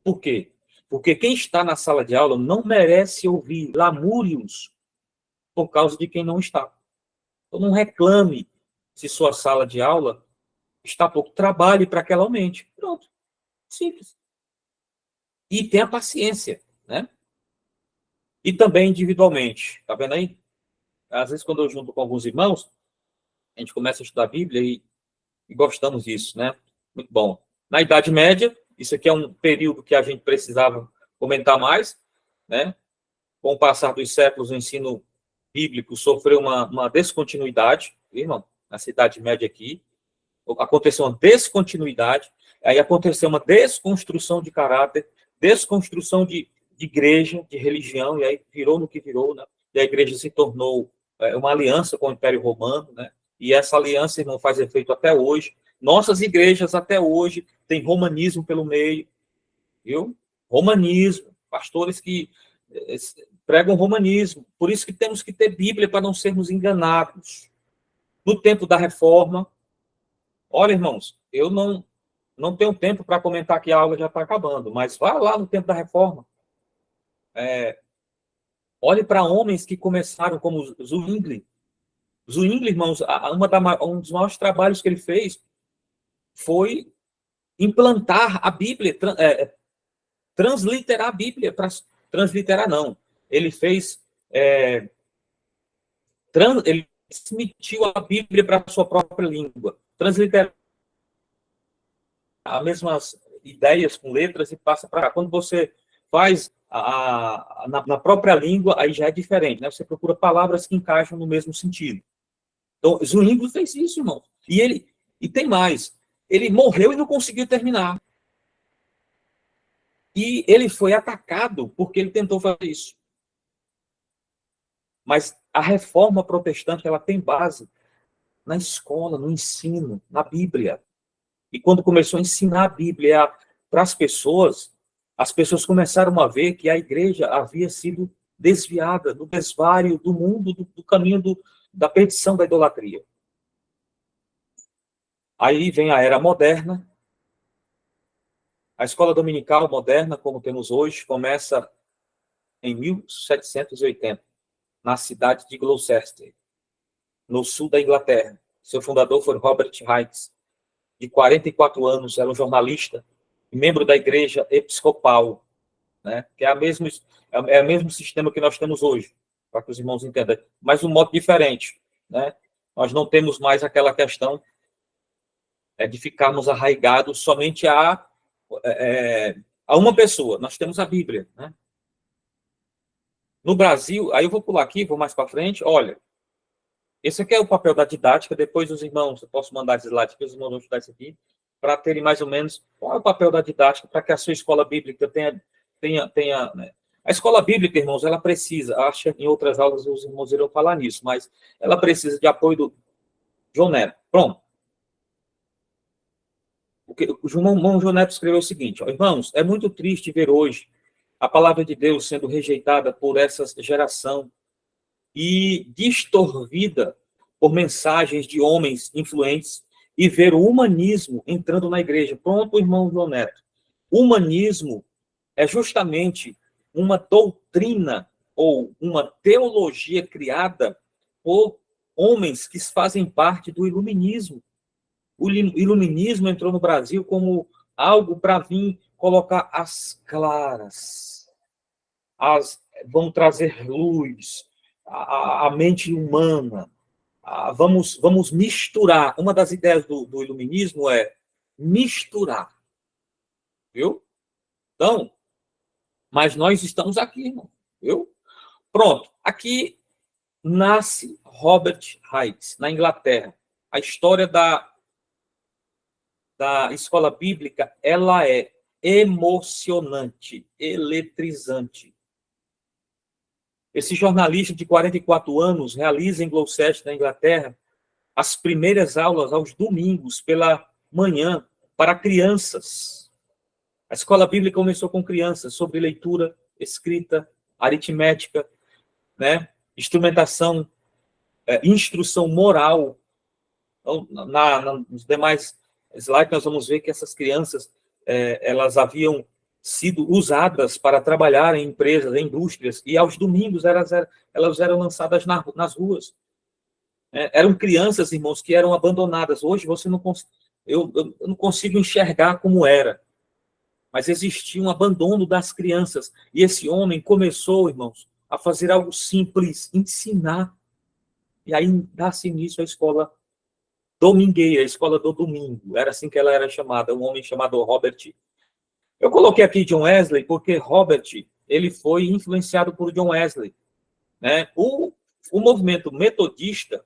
Por quê? Porque quem está na sala de aula não merece ouvir lamúrios por causa de quem não está. Então não reclame se sua sala de aula está pouco. Trabalhe para que ela aumente. Pronto. Simples. E tenha paciência, né? E também individualmente. Tá vendo aí? Às vezes, quando eu junto com alguns irmãos, a gente começa a estudar a Bíblia e gostamos disso, né? Muito bom. Na Idade Média, isso aqui é um período que a gente precisava comentar mais, né? Com o passar dos séculos, o ensino bíblico sofreu uma descontinuidade, irmão, na Idade Média aqui. Aconteceu uma descontinuidade, aí aconteceu uma desconstrução de caráter, desconstrução de igreja, de religião, e aí virou no que virou, né? E a igreja se tornou uma aliança com o Império Romano, né? E essa aliança não faz efeito até hoje. Nossas igrejas até hoje têm romanismo pelo meio, viu? Romanismo, pastores que pregam romanismo. Por isso que temos que ter Bíblia para não sermos enganados. No tempo da Reforma, olha, irmãos, eu não tenho tempo para comentar que a aula já está acabando, mas vá lá no tempo da Reforma. Olhe para homens que começaram como Zwingli. Zwingli, irmãos, um dos maiores trabalhos que ele fez foi implantar a Bíblia, transliterar a Bíblia, transliterar não. Ele fez, ele transmitiu a Bíblia para a sua própria língua, transliterar as mesmas ideias com letras e passa para cá. Quando você faz na própria língua, aí já é diferente, né? Você procura palavras que encaixam no mesmo sentido. Então, Zwingli fez isso, irmão. E tem mais. Ele morreu e não conseguiu terminar. E ele foi atacado porque ele tentou fazer isso. Mas a reforma protestante, ela tem base na escola, no ensino, na Bíblia. E quando começou a ensinar a Bíblia para as pessoas começaram a ver que a igreja havia sido desviada do desvário do mundo, do caminho da perdição da idolatria. Aí vem a era moderna. A escola dominical moderna, como temos hoje, começa em 1780, na cidade de Gloucester, no sul da Inglaterra. Seu fundador foi Robert Hines, de 44 anos, era um jornalista e membro da igreja episcopal, né? Que é o mesmo sistema que nós temos hoje, para que os irmãos entendam, mas um modo diferente, né? Nós não temos mais aquela questão de ficarmos arraigados somente a uma pessoa. Nós temos a Bíblia, né? No Brasil, aí eu vou pular aqui, vou mais para frente, olha, esse aqui é o papel da didática, depois os irmãos, eu posso mandar esse slide aqui, os irmãos vão estudar isso aqui, para terem mais ou menos qual é o papel da didática, para que a sua escola bíblica tenha né? A escola bíblica, irmãos, ela precisa, acho que em outras aulas os irmãos irão falar nisso, mas ela precisa de apoio do João Neto. Pronto. O João Neto escreveu o seguinte, ó, irmãos, é muito triste ver hoje a palavra de Deus sendo rejeitada por essa geração e distorcida por mensagens de homens influentes e ver o humanismo entrando na igreja. Pronto, irmão João Neto. O humanismo é justamente uma doutrina ou uma teologia criada por homens que fazem parte do iluminismo. O iluminismo entrou no Brasil como algo para vir colocar as claras, vão trazer luz, a mente humana, vamos misturar. Uma das ideias do iluminismo é misturar, viu? Então, mas nós estamos aqui, irmão, viu? Pronto, aqui nasce Robert Hicks, na Inglaterra. A história da escola bíblica, ela é emocionante, eletrizante. Esse jornalista de 44 anos realiza em Gloucester, na Inglaterra, as primeiras aulas aos domingos pela manhã para crianças. A escola bíblica começou com crianças, sobre leitura, escrita, aritmética, né? Instrumentação, instrução moral. Então, nos demais slides, nós vamos ver que essas crianças elas haviam sido usadas para trabalhar em empresas, em indústrias, e aos domingos elas eram lançadas nas ruas. Eram crianças, irmãos, que eram abandonadas. Hoje você não eu não consigo enxergar como era, mas existia um abandono das crianças. E esse homem começou, irmãos, a fazer algo simples, ensinar. E aí dá-se início à escola domingueira, a escola do domingo. Era assim que ela era chamada, um homem chamado Robert. Eu coloquei aqui John Wesley porque Robert, ele foi influenciado por John Wesley, né? O movimento metodista,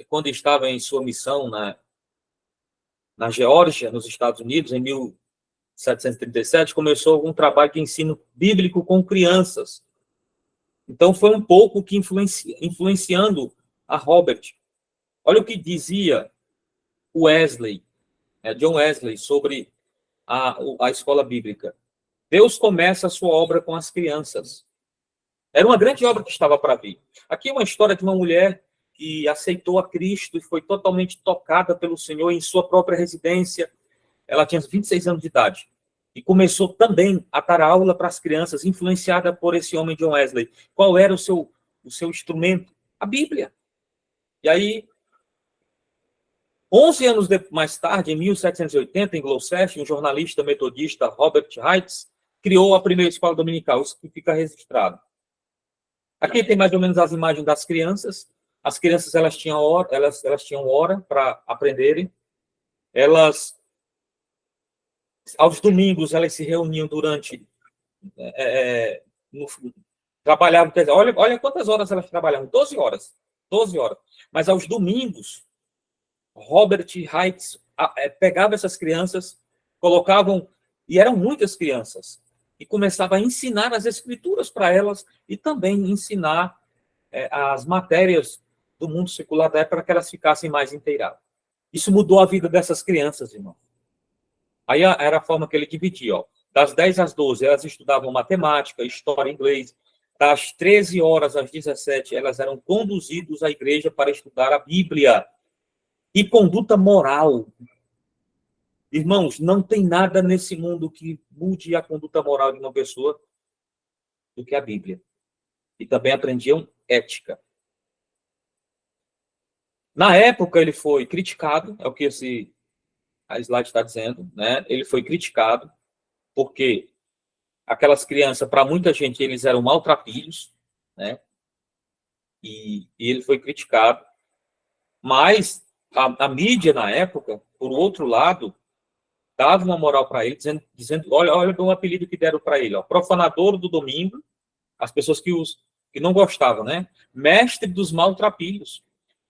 quando estava em sua missão na Geórgia, nos Estados Unidos, em 1737, começou um trabalho de ensino bíblico com crianças. Então, foi um pouco que influenciando a Robert. Olha o que dizia Wesley, John Wesley, sobre a escola bíblica. Deus começa a sua obra com as crianças. Era uma grande obra que estava para vir. Aqui é uma história de uma mulher que aceitou a Cristo e foi totalmente tocada pelo Senhor em sua própria residência. Ela tinha 26 anos de idade. E começou também a dar aula para as crianças, influenciada por esse homem John Wesley. Qual era o seu instrumento? A Bíblia. E aí, 11 anos mais tarde, em 1780, em Gloucester, um jornalista metodista, Robert Hicks, criou a primeira escola dominical. Isso que fica registrado. Aqui tem mais ou menos as imagens das crianças. As crianças elas tinham hora para aprenderem. Aos domingos, elas se reuniam durante... trabalhavam... Olha quantas horas elas trabalhavam. 12 horas. 12 horas. Mas aos domingos, Robert Hicks pegava essas crianças, colocavam... E eram muitas crianças. E começava a ensinar as escrituras para elas e também ensinar as matérias do mundo secular da época para que elas ficassem mais inteiradas. Isso mudou a vida dessas crianças, irmão. Aí era a forma que ele dividia. Ó. Das 10 às 12, elas estudavam matemática, história, inglês. Das 13 horas às 17, elas eram conduzidas à igreja para estudar a Bíblia. E conduta moral. Irmãos, não tem nada nesse mundo que mude a conduta moral de uma pessoa do que a Bíblia. E também aprendiam ética. Na época, ele foi criticado, é o que a slide está dizendo, né? Ele foi criticado porque aquelas crianças, para muita gente, eles eram maltrapilhos, né? E ele foi criticado. Mas a mídia, na época, por outro lado, dava uma moral para ele, dizendo olha o apelido que deram para ele, ó, profanador do domingo, as pessoas que não gostavam, né? Mestre dos maltrapilhos,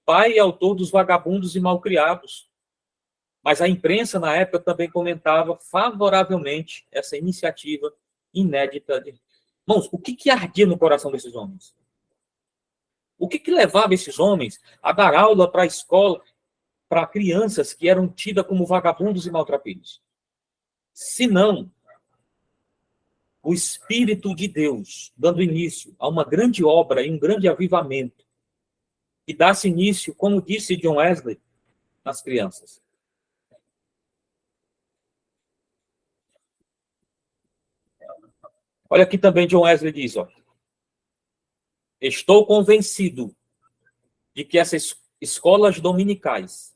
pai e autor dos vagabundos e malcriados. Mas a imprensa, na época, também comentava favoravelmente essa iniciativa inédita. Irmãos, o que ardia no coração desses homens? O que levava esses homens a dar aula para a escola, para crianças que eram tidas como vagabundos e maltrapilhos? Se não, o Espírito de Deus dando início a uma grande obra e um grande avivamento, que dá-se início, como disse John Wesley, nas crianças. Olha aqui também John Wesley diz, ó, estou convencido de que essas escolas dominicais,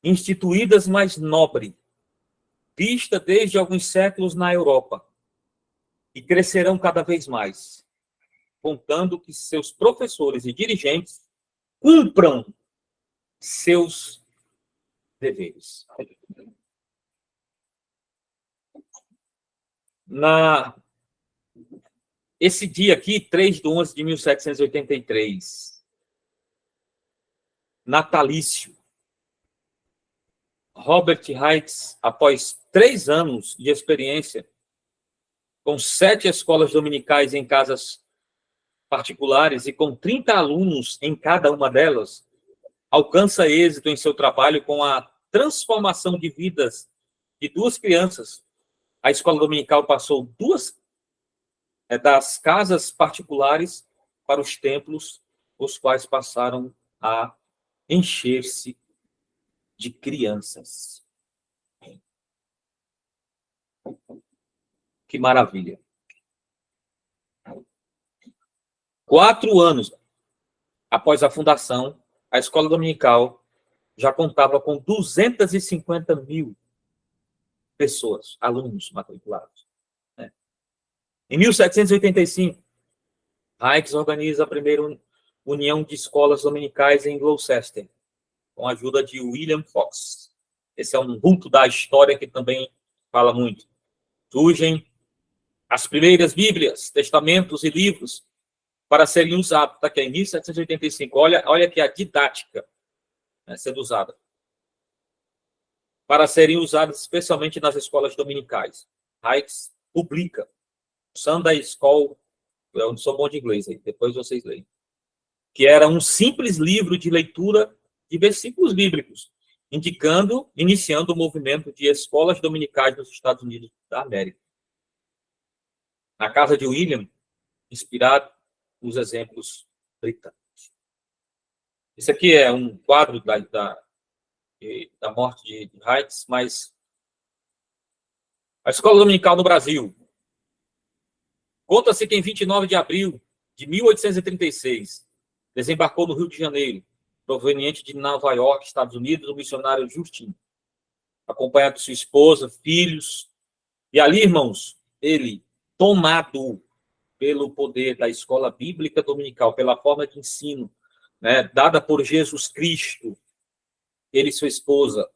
instituídas mais nobre, vista desde alguns séculos na Europa, e crescerão cada vez mais, contando que seus professores e dirigentes cumpram seus deveres. Esse dia aqui, 3/11/1783, natalício, Robert Hicks, após 3 anos de experiência, com 7 escolas dominicais em casas particulares e com 30 alunos em cada uma delas, alcança êxito em seu trabalho com a transformação de vidas de 2 crianças. A escola dominical passou das casas particulares para os templos, os quais passaram a encher-se de crianças. Que maravilha. 4 anos após a fundação, a escola dominical já contava com 250 mil pessoas, alunos matriculados. Em 1785, Hicks organiza a primeira união de escolas dominicais em Gloucester, com a ajuda de William Fox. Esse é um vulto da história que também fala muito. Surgem as primeiras Bíblias, testamentos e livros para serem usados. Está aqui, em 1785. Olha aqui a didática, né, sendo usada. Para serem usadas especialmente nas escolas dominicais. Hicks publica Sunday School, eu não sou bom de inglês aí, depois vocês leem, que era um simples livro de leitura de versículos bíblicos, iniciando o movimento de escolas dominicais nos Estados Unidos da América. Na casa de William, inspirado nos exemplos britânicos. Esse aqui é um quadro da morte de Hicks, mas a escola dominical no Brasil. Conta-se que em 29 de abril de 1836, desembarcou no Rio de Janeiro, proveniente de Nova York, Estados Unidos, o missionário Justin, acompanhado de sua esposa, filhos, e ali, irmãos, ele, tomado pelo poder da escola bíblica dominical, pela forma de ensino, né, dada por Jesus Cristo, ele e sua esposa,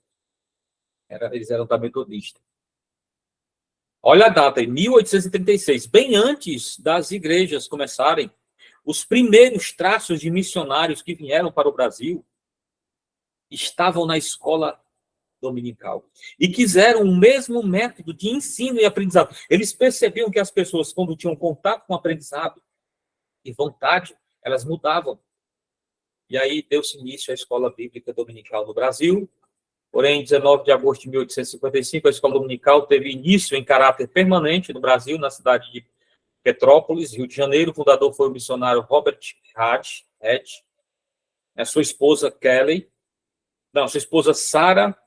eles eram da metodista. Olha a data, em 1836, bem antes das igrejas começarem, os primeiros traços de missionários que vieram para o Brasil estavam na escola dominical e quiseram o mesmo método de ensino e aprendizado. Eles percebiam que as pessoas, quando tinham contato com o aprendizado e vontade, elas mudavam. E aí deu-se início à escola bíblica dominical no Brasil. Porém, em 19 de agosto de 1855, a escola dominical teve início em caráter permanente no Brasil, na cidade de Petrópolis, Rio de Janeiro. O fundador foi o missionário Robert Hedge, sua esposa Sarah,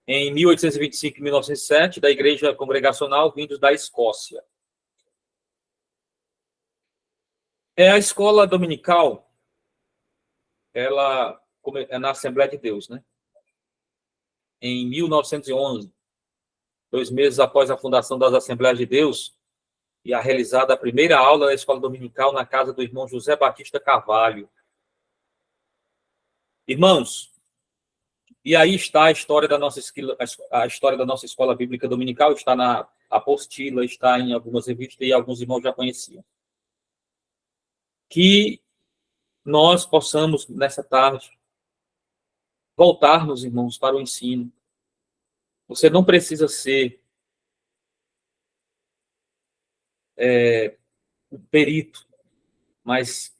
em 1825 e 1907, da Igreja Congregacional, vindos da Escócia. A escola dominical, ela é na Assembleia de Deus, né? Em 1911, 2 meses após a fundação das Assembleias de Deus, e a realizada a primeira aula da escola dominical na casa do irmão José Batista Carvalho. Irmãos, e aí está a história da nossa escola bíblica dominical, está na apostila, está em algumas revistas e alguns irmãos já conheciam. Que nós possamos, nessa tarde, voltarmos, irmãos, para o ensino. Você não precisa ser um perito, mas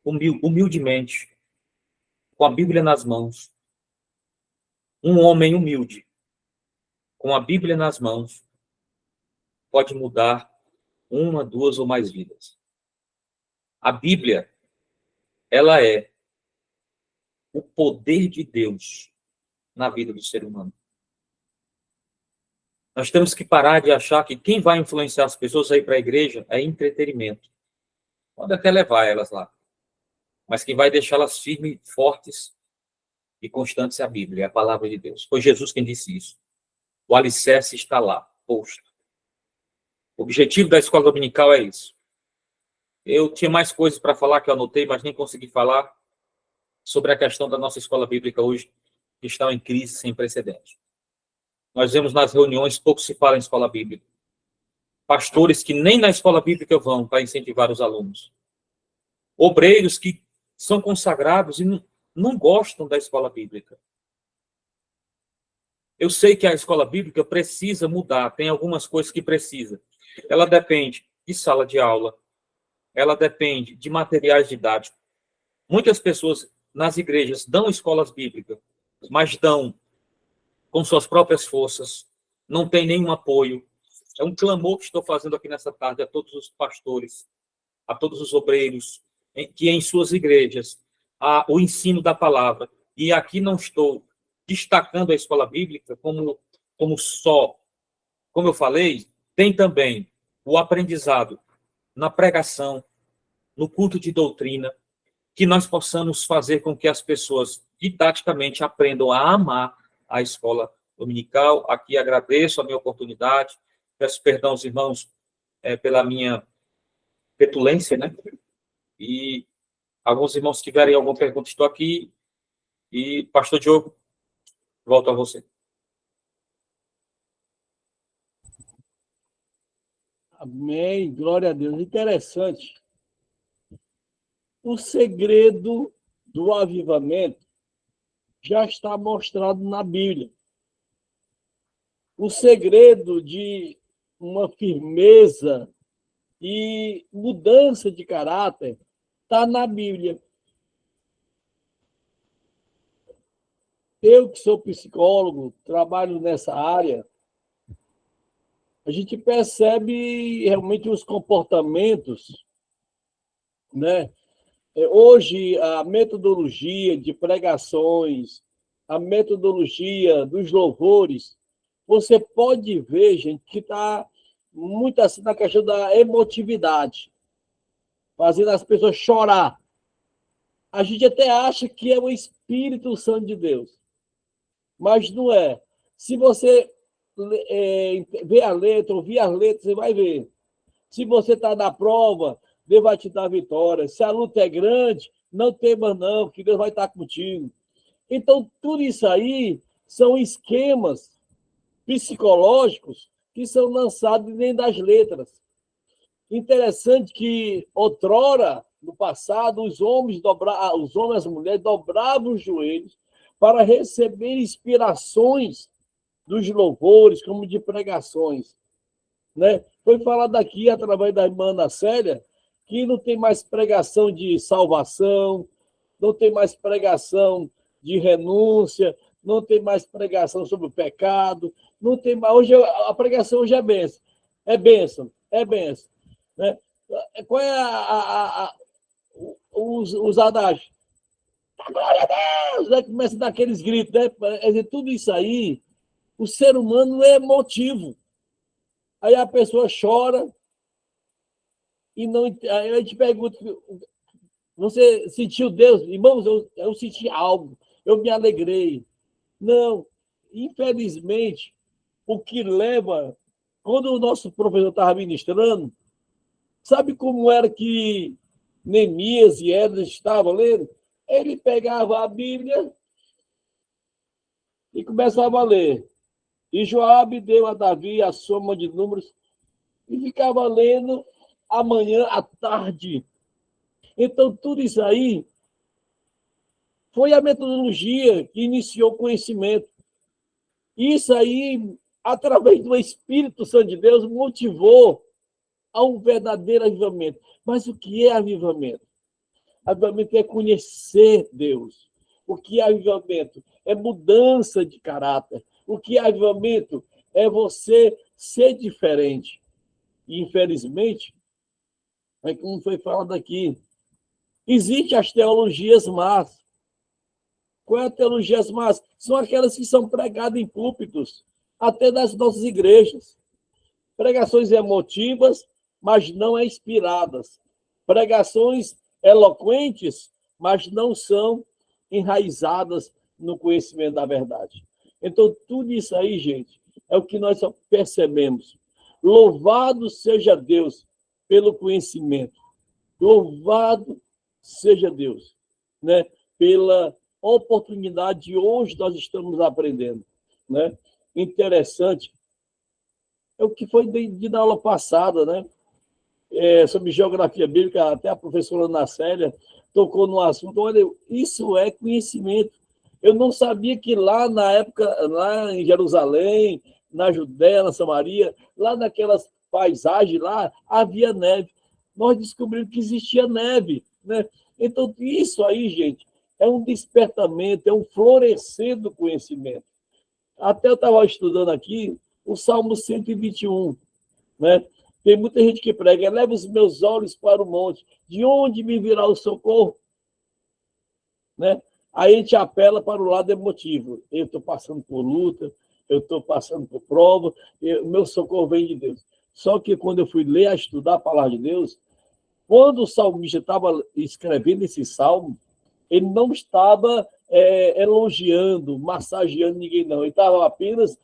humildemente, com a Bíblia nas mãos. Um homem humilde, com a Bíblia nas mãos, pode mudar 1, 2 ou mais vidas. A Bíblia, ela é o poder de Deus na vida do ser humano. Nós temos que parar de achar que quem vai influenciar as pessoas a ir para a igreja é entretenimento. Pode até levar elas lá. mas quem vai deixá-las firmes, fortes e constantes é a Bíblia, é a palavra de Deus. Foi Jesus quem disse isso. O alicerce está lá, posto. O objetivo da escola dominical é isso. Eu tinha mais coisas para falar que eu anotei, mas nem consegui falar sobre a questão da nossa escola bíblica hoje, que está em crise sem precedentes. Nós vemos nas reuniões, pouco se fala em escola bíblica. Pastores que nem na escola bíblica vão para incentivar os alunos. Obreiros que são consagrados e não gostam da escola bíblica. Eu sei que a escola bíblica precisa mudar, tem algumas coisas que precisa. Ela depende de sala de aula, ela depende de materiais didáticos. Muitas pessoas nas igrejas dão escolas bíblicas, mas dão com suas próprias forças, não tem nenhum apoio. É um clamor que estou fazendo aqui nessa tarde a todos os pastores, a todos os obreiros, que em suas igrejas há o ensino da palavra. E aqui não estou destacando a escola bíblica como só, como eu falei, tem também o aprendizado na pregação, no culto de doutrina, que nós possamos fazer com que as pessoas didaticamente aprendam a amar a escola dominical. Aqui agradeço a minha oportunidade, peço perdão aos irmãos pela minha petulância, né? E alguns irmãos que tiverem alguma pergunta, estou aqui. E, pastor Diogo, volto a você. Amém, glória a Deus. Interessante. O segredo do avivamento já está mostrado na Bíblia. O segredo de uma firmeza e mudança de caráter está na Bíblia. Eu, que sou psicólogo, trabalho nessa área, a gente percebe realmente os comportamentos, né? Hoje, a metodologia de pregações, a metodologia dos louvores, você pode ver, gente, que está muito assim na questão da emotividade, fazendo as pessoas chorar. A gente até acha que é o Espírito Santo de Deus, mas não é. Se você ver a letra, ouvir as letras, você vai ver. Se você está na prova, Deus vai te dar vitória. Se a luta é grande, não tema não, que Deus vai estar contigo. Então, tudo isso aí são esquemas psicológicos que são lançados dentro das letras. Interessante que, outrora, no passado, os homens e as mulheres dobravam os joelhos para receber inspirações dos louvores, como de pregações, né? Foi falado aqui, através da irmã Ana Célia, que não tem mais pregação de salvação, não tem mais pregação de renúncia, não tem mais pregação sobre o pecado, não tem mais. Hoje a pregação hoje é bênção. É bênção, é bênção. Né? Qual é os adágios? Glória a Deus! Né? Começa a dar aqueles gritos, né? Tudo isso aí, o ser humano é emotivo. Aí a pessoa chora e não. Aí a gente pergunta: você sentiu Deus? Irmãos, eu senti algo, eu me alegrei. Não, infelizmente, o que leva. Quando o nosso professor estava ministrando, sabe como era que Neemias e Esdras estavam lendo? Ele pegava a Bíblia e começava a ler. E Joabe deu a Davi a soma de números e ficava lendo amanhã à tarde. Então, tudo isso aí foi a metodologia que iniciou o conhecimento. Isso aí, através do Espírito Santo de Deus, motivou a um verdadeiro avivamento. Mas o que é avivamento? Avivamento é conhecer Deus. O que é avivamento? É mudança de caráter. O que é avivamento? É você ser diferente. E, infelizmente, como foi falado aqui, existem as teologias más. Qual é a teologia más? São aquelas que são pregadas em púlpitos, até das nossas igrejas. Pregações emotivas, mas não inspiradas. Pregações eloquentes, mas não são enraizadas no conhecimento da verdade. Então, tudo isso aí, gente, é o que nós percebemos. Louvado seja Deus pelo conhecimento. Louvado seja Deus, né? Pela oportunidade de hoje nós estamos aprendendo, né? Interessante é o que foi da aula passada, né? Sobre geografia bíblica, até a professora Ana Célia tocou no assunto. Olha, isso é conhecimento. Eu não sabia que lá na época, lá em Jerusalém, na Judéia, na Samaria, lá naquelas paisagens lá, havia neve. Nós descobrimos que existia neve, né? Então, isso aí, gente, é um despertamento, é um florescer do conhecimento. Até eu estava estudando aqui o Salmo 121, né? Tem muita gente que prega, eleva os meus olhos para o monte, de onde me virá o socorro? Né? Aí a gente apela para o lado emotivo. Eu estou passando por luta, eu estou passando por prova, o meu socorro vem de Deus. Só que quando eu fui ler, estudar a palavra de Deus, quando o salmista estava escrevendo esse salmo, ele não estava elogiando, massageando ninguém, não. Ele estava apenas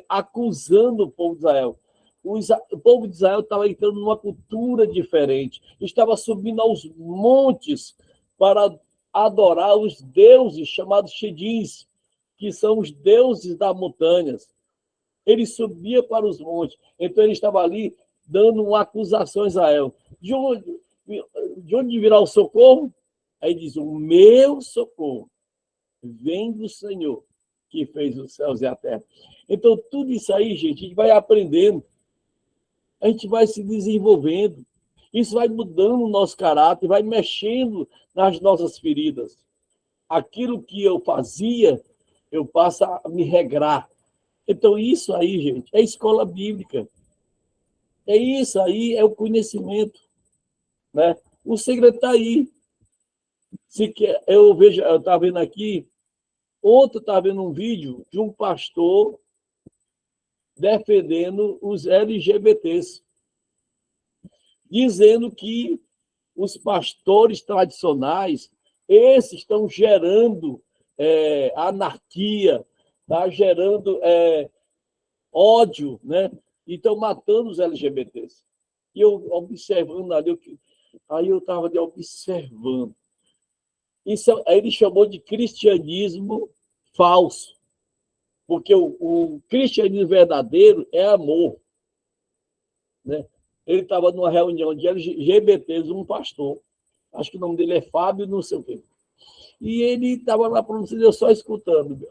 acusando o povo de Israel. O povo de Israel estava entrando numa cultura diferente, estava subindo aos montes para adorar os deuses chamados Shedins, que são os deuses das montanhas. Ele subia para os montes, então ele estava ali dando uma acusação a Israel. De onde virá o socorro? Aí diz, o meu socorro vem do Senhor, que fez os céus e a terra. Então, tudo isso aí, gente, a gente vai aprendendo, a gente vai se desenvolvendo, isso vai mudando o nosso caráter, vai mexendo nas nossas feridas. Aquilo que eu fazia, eu passo a me regrar. Então, isso aí, gente, é escola bíblica. É isso aí, é o conhecimento, né? O segredo está aí. Eu estava vendo aqui, ontem eu estava vendo um vídeo de um pastor defendendo os LGBTs, dizendo que os pastores tradicionais, esses estão gerando anarquia, tá gerando ódio, né? E estão matando os LGBTs. E eu observando ali, aí eu estava observando. Isso, aí ele chamou de cristianismo falso, porque o cristianismo verdadeiro é amor, né? Ele estava numa reunião de LGBTs, um pastor, acho que o nome dele é Fábio, não sei o quê, e ele estava lá pronunciando, eu só escutando.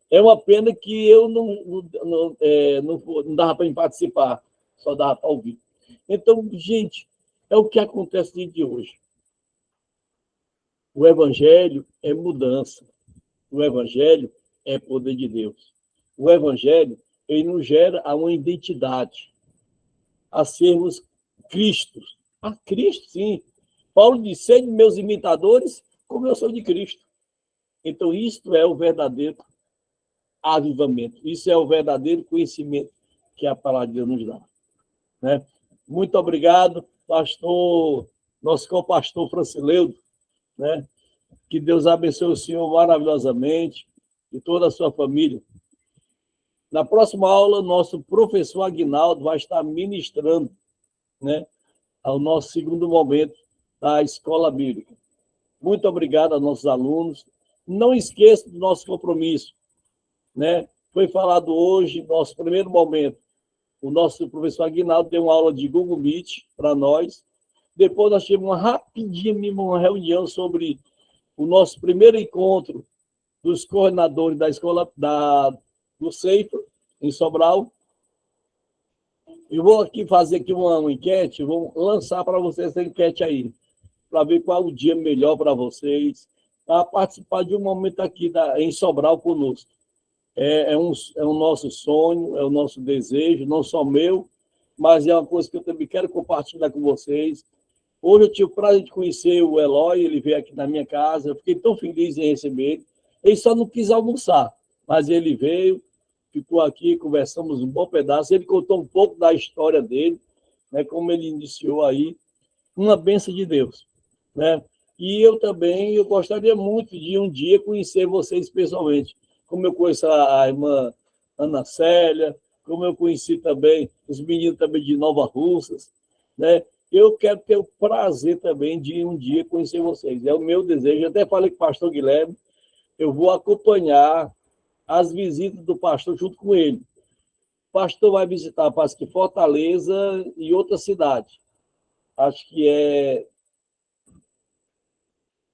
É uma pena que eu não dava para participar, só dava para ouvir. Então, gente, é o que acontece no dia de hoje. O evangelho é mudança. O evangelho é poder de Deus. O evangelho, ele nos gera uma identidade, a sermos Cristo. A Cristo, sim. Paulo disse, sede meus imitadores, como eu sou de Cristo. Então, isto é o verdadeiro avivamento. Isso é o verdadeiro conhecimento que a palavra de Deus nos dá. Né? Muito obrigado, pastor, nosso co-pastor Francileudo, né? Que Deus abençoe o senhor maravilhosamente e toda a sua família. Na próxima aula, nosso professor Aguinaldo vai estar ministrando, né, ao nosso segundo momento da Escola Bíblica. Muito obrigado aos nossos alunos. Não esqueça do nosso compromisso, né? Foi falado hoje, nosso primeiro momento, o nosso professor Aguinaldo deu uma aula de Google Meet para nós. Depois nós tivemos uma reunião sobre o nosso primeiro encontro dos coordenadores da escola do CEIFA, em Sobral. Eu vou fazer aqui uma enquete, vou lançar para vocês essa enquete aí, para ver qual o dia melhor para vocês, para participar de um momento aqui em Sobral conosco. É um nosso sonho, é o nosso desejo, não só meu, mas é uma coisa que eu também quero compartilhar com vocês. Hoje eu tive o prazer de conhecer o Eloy, ele veio aqui na minha casa, eu fiquei tão feliz em receber ele. Ele só não quis almoçar, mas ele veio, ficou aqui, conversamos um bom pedaço, ele contou um pouco da história dele, né, como ele iniciou aí, uma bênção de Deus, né? E eu gostaria muito de um dia conhecer vocês pessoalmente, como eu conheço a irmã Ana Célia, como eu conheci também os meninos também de Nova Russas, né? Eu quero ter o prazer também de um dia conhecer vocês. É o meu desejo. Eu até falei com o pastor Guilherme, eu vou acompanhar as visitas do pastor junto com ele. O pastor vai visitar, parece que Fortaleza e outra cidade. Acho que é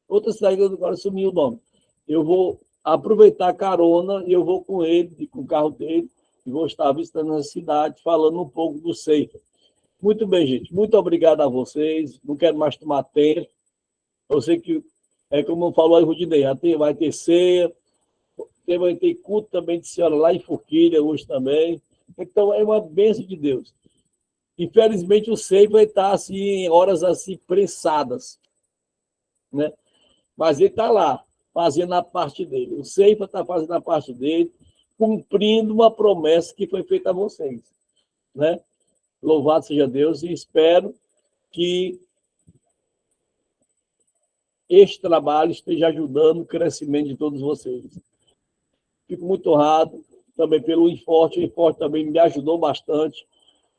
outra cidade, agora sumiu o nome. Eu vou aproveitar a carona e eu vou com ele, com o carro dele, e vou estar visitando a cidade, falando um pouco do Ceifa. Muito bem, gente. Muito obrigado a vocês. Não quero mais tomar tempo. Eu sei que, como falou a Rudinei, vai ter ceia, vai ter culto também de senhora lá em Forquilha, hoje também. Então, é uma bênção de Deus. Infelizmente, o Ceifa vai estar assim, em horas assim, prensadas, né? Mas ele está lá, fazendo a parte dele. O Ceifa está fazendo a parte dele, cumprindo uma promessa que foi feita a vocês, né? Louvado seja Deus, e espero que este trabalho esteja ajudando o crescimento de todos vocês. Fico muito honrado também pelo Inforte. O Inforte também me ajudou bastante,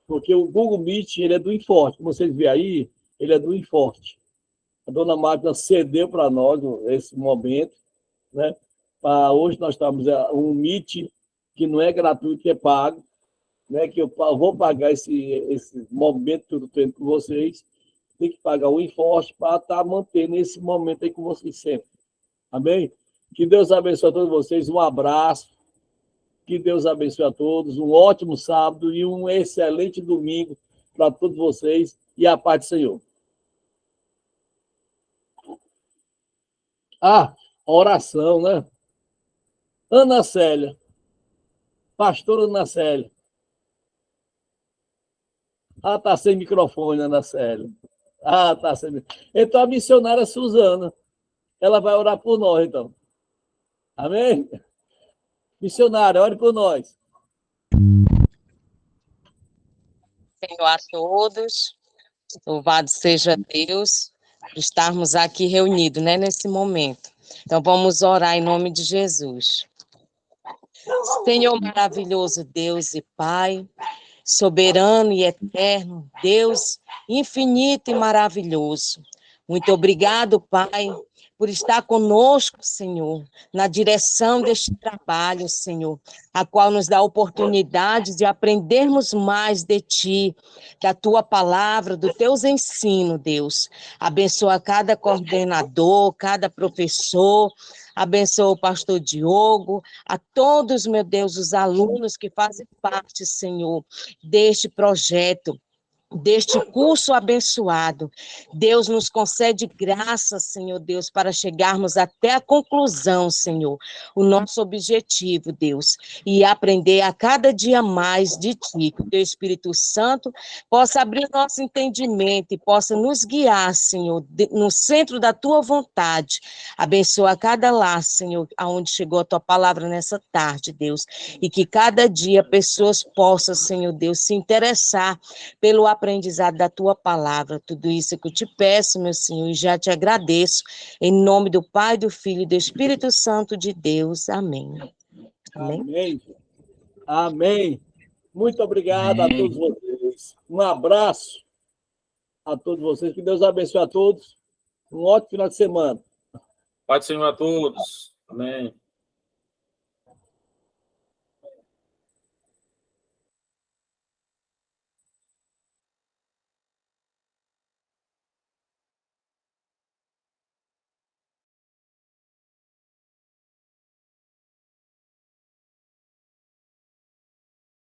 porque o Google Meet ele é do Inforte. Como vocês veem aí, ele é do Inforte. A dona Magda cedeu para nós esse momento, né? Hoje nós estamos um Meet que não é gratuito, é pago, né? Que eu vou pagar esse momento que eu estou tendo com vocês, tem que pagar o Inforte para estar mantendo esse momento aí com vocês sempre. Amém? Que Deus abençoe a todos vocês, um abraço, que Deus abençoe a todos, um ótimo sábado e um excelente domingo para todos vocês, e a paz do Senhor. Oração, né? Ana Célia, pastora Ana Célia. Tá sem microfone, Ana Célia. Tá sem. Então, a missionária Suzana, ela vai orar por nós, então. Amém? Missionária, ore por nós. Senhor a todos, louvado seja Deus por estarmos aqui reunidos, né, nesse momento. Então, vamos orar em nome de Jesus. Senhor maravilhoso Deus e Pai, soberano e eterno, Deus infinito e maravilhoso. Muito obrigado, Pai, por estar conosco, Senhor, na direção deste trabalho, Senhor, a qual nos dá a oportunidade de aprendermos mais de Ti, da Tua palavra, dos Teus ensinos, Deus. Abençoa cada coordenador, cada professor, abençoa o pastor Diogo, a todos, meu Deus, os alunos que fazem parte, Senhor, deste projeto, deste curso abençoado. Deus nos concede graça, Senhor Deus, para chegarmos até a conclusão, Senhor, o nosso objetivo, Deus, e aprender a cada dia mais de Ti, que o Teu Espírito Santo possa abrir nosso entendimento e possa nos guiar, Senhor, no centro da Tua vontade. Abençoa cada lar, Senhor, aonde chegou a Tua palavra nessa tarde, Deus, e que cada dia pessoas possam, Senhor Deus, se interessar pelo aprendizado da Tua palavra. Tudo isso que eu te peço, meu Senhor, e já te agradeço, em nome do Pai, do Filho e do Espírito Santo de Deus. Amém. Amém. Amém. Amém. Muito obrigado a todos vocês. Um abraço a todos vocês. Que Deus abençoe a todos. Um ótimo final de semana. Paz do Senhor a todos. Amém.